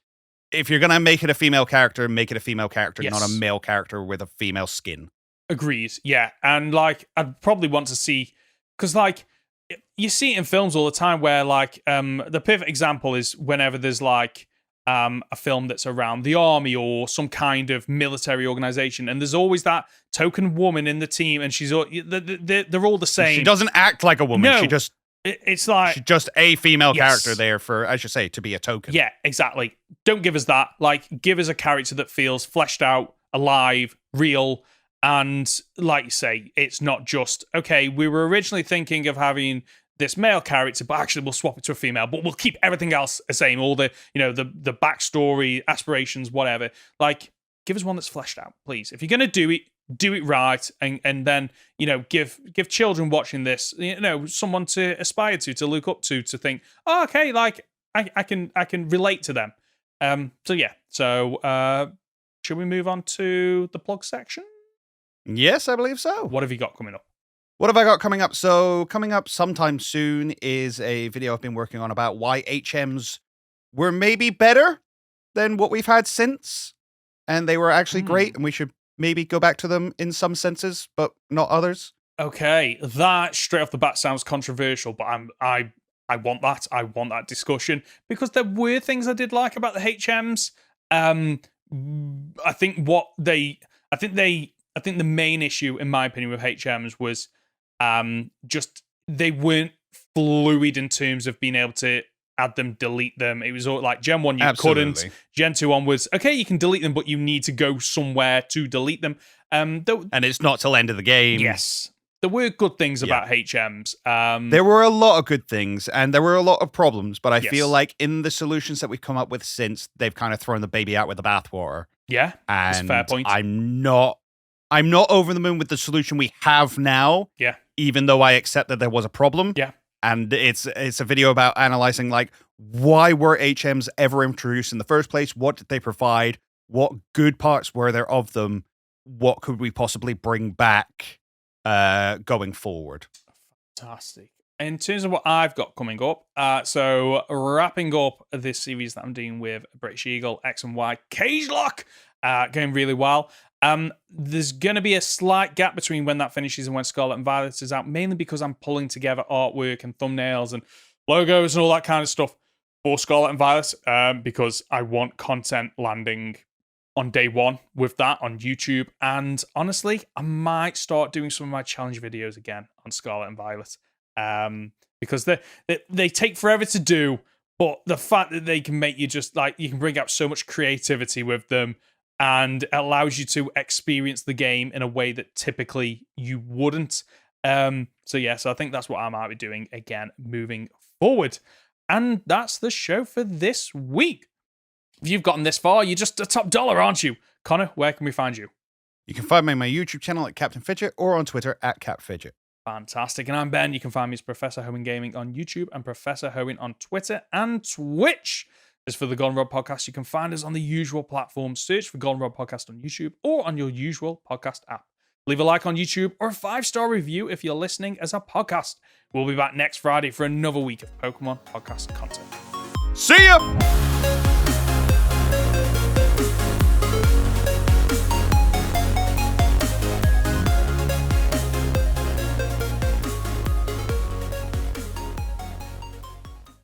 If you're going to make it a female character, make it a female character, not a male character with a female skin. Agreed, yeah. And, I'd probably want to see... Because, you see it in films all the time where, the perfect example is whenever there's, a film that's around the army or some kind of military organization, and there's always that token woman in the team, and they're all the same. She doesn't act like a woman. No, she just it's like she's just a female character there for, as you say, to be a token. Yeah, exactly. Don't give us that. Give us a character that feels fleshed out, alive, real, and like you say, it's not just okay. We were originally thinking of having this male character, but actually we'll swap it to a female, but we'll keep everything else the same. All the, the backstory, aspirations, whatever. Give us one that's fleshed out, please. If you're going to do it right, and then, give children watching this, someone to aspire to look up to think, oh, okay, I can relate to them. So should we move on to the plug section? Yes, I believe so. What have you got coming up? What have I got coming up? So coming up sometime soon is a video I've been working on about why HMs were maybe better than what we've had since. And they were actually great, and we should maybe go back to them in some senses, but not others. Okay, that straight off the bat sounds controversial, but I want that. I want that discussion because there were things I did like about the HMs. I think the main issue, in my opinion, with HMs was just they weren't fluid in terms of being able to add them, delete them. It was all like Gen 1 you couldn't. Gen 2 onwards, okay, you can delete them, but you need to go somewhere to delete them. And it's not till end of the game. Yes. There were good things about HMs. There were a lot of good things, and there were a lot of problems, but I feel like in the solutions that we've come up with since, they've kind of thrown the baby out with the bathwater. Yeah, that's a fair point. I'm not over the moon with the solution we have now. Yeah. Even though I accept that there was a problem. Yeah. And it's a video about analyzing, like, why were HMs ever introduced in the first place? What did they provide? What good parts were there of them? What could we possibly bring back going forward? Fantastic. In terms of what I've got coming up, so wrapping up this series that I'm doing with British Eagle, X and Y, Cage Lock, going really well. There's going to be a slight gap between when that finishes and when Scarlet and Violet is out, mainly because I'm pulling together artwork and thumbnails and logos and all that kind of stuff for Scarlet and Violet, because I want content landing on day one with that on YouTube. And honestly, I might start doing some of my challenge videos again on Scarlet and Violet, because they take forever to do, but the fact that they can make you just like, you can bring out so much creativity with them, and it allows you to experience the game in a way that typically you wouldn't. So I think that's what I might be doing again moving forward. And that's the show for this week. If you've gotten this far, you're just a top dollar, aren't you? Connor, where can we find you? You can find me on my YouTube channel at Captain Fidget or on Twitter at CapFidget. Fantastic. And I'm Ben. You can find me as Professor Hoenn Gaming on YouTube and Professor Hoenn on Twitter and Twitch. As for the Goldenrod Podcast, you can find us on the usual platforms. Search for Goldenrod Podcast on YouTube or on your usual podcast app. Leave a like on YouTube or a 5-star review if you're listening as a podcast. We'll be back next Friday for another week of Pokemon podcast content. See ya!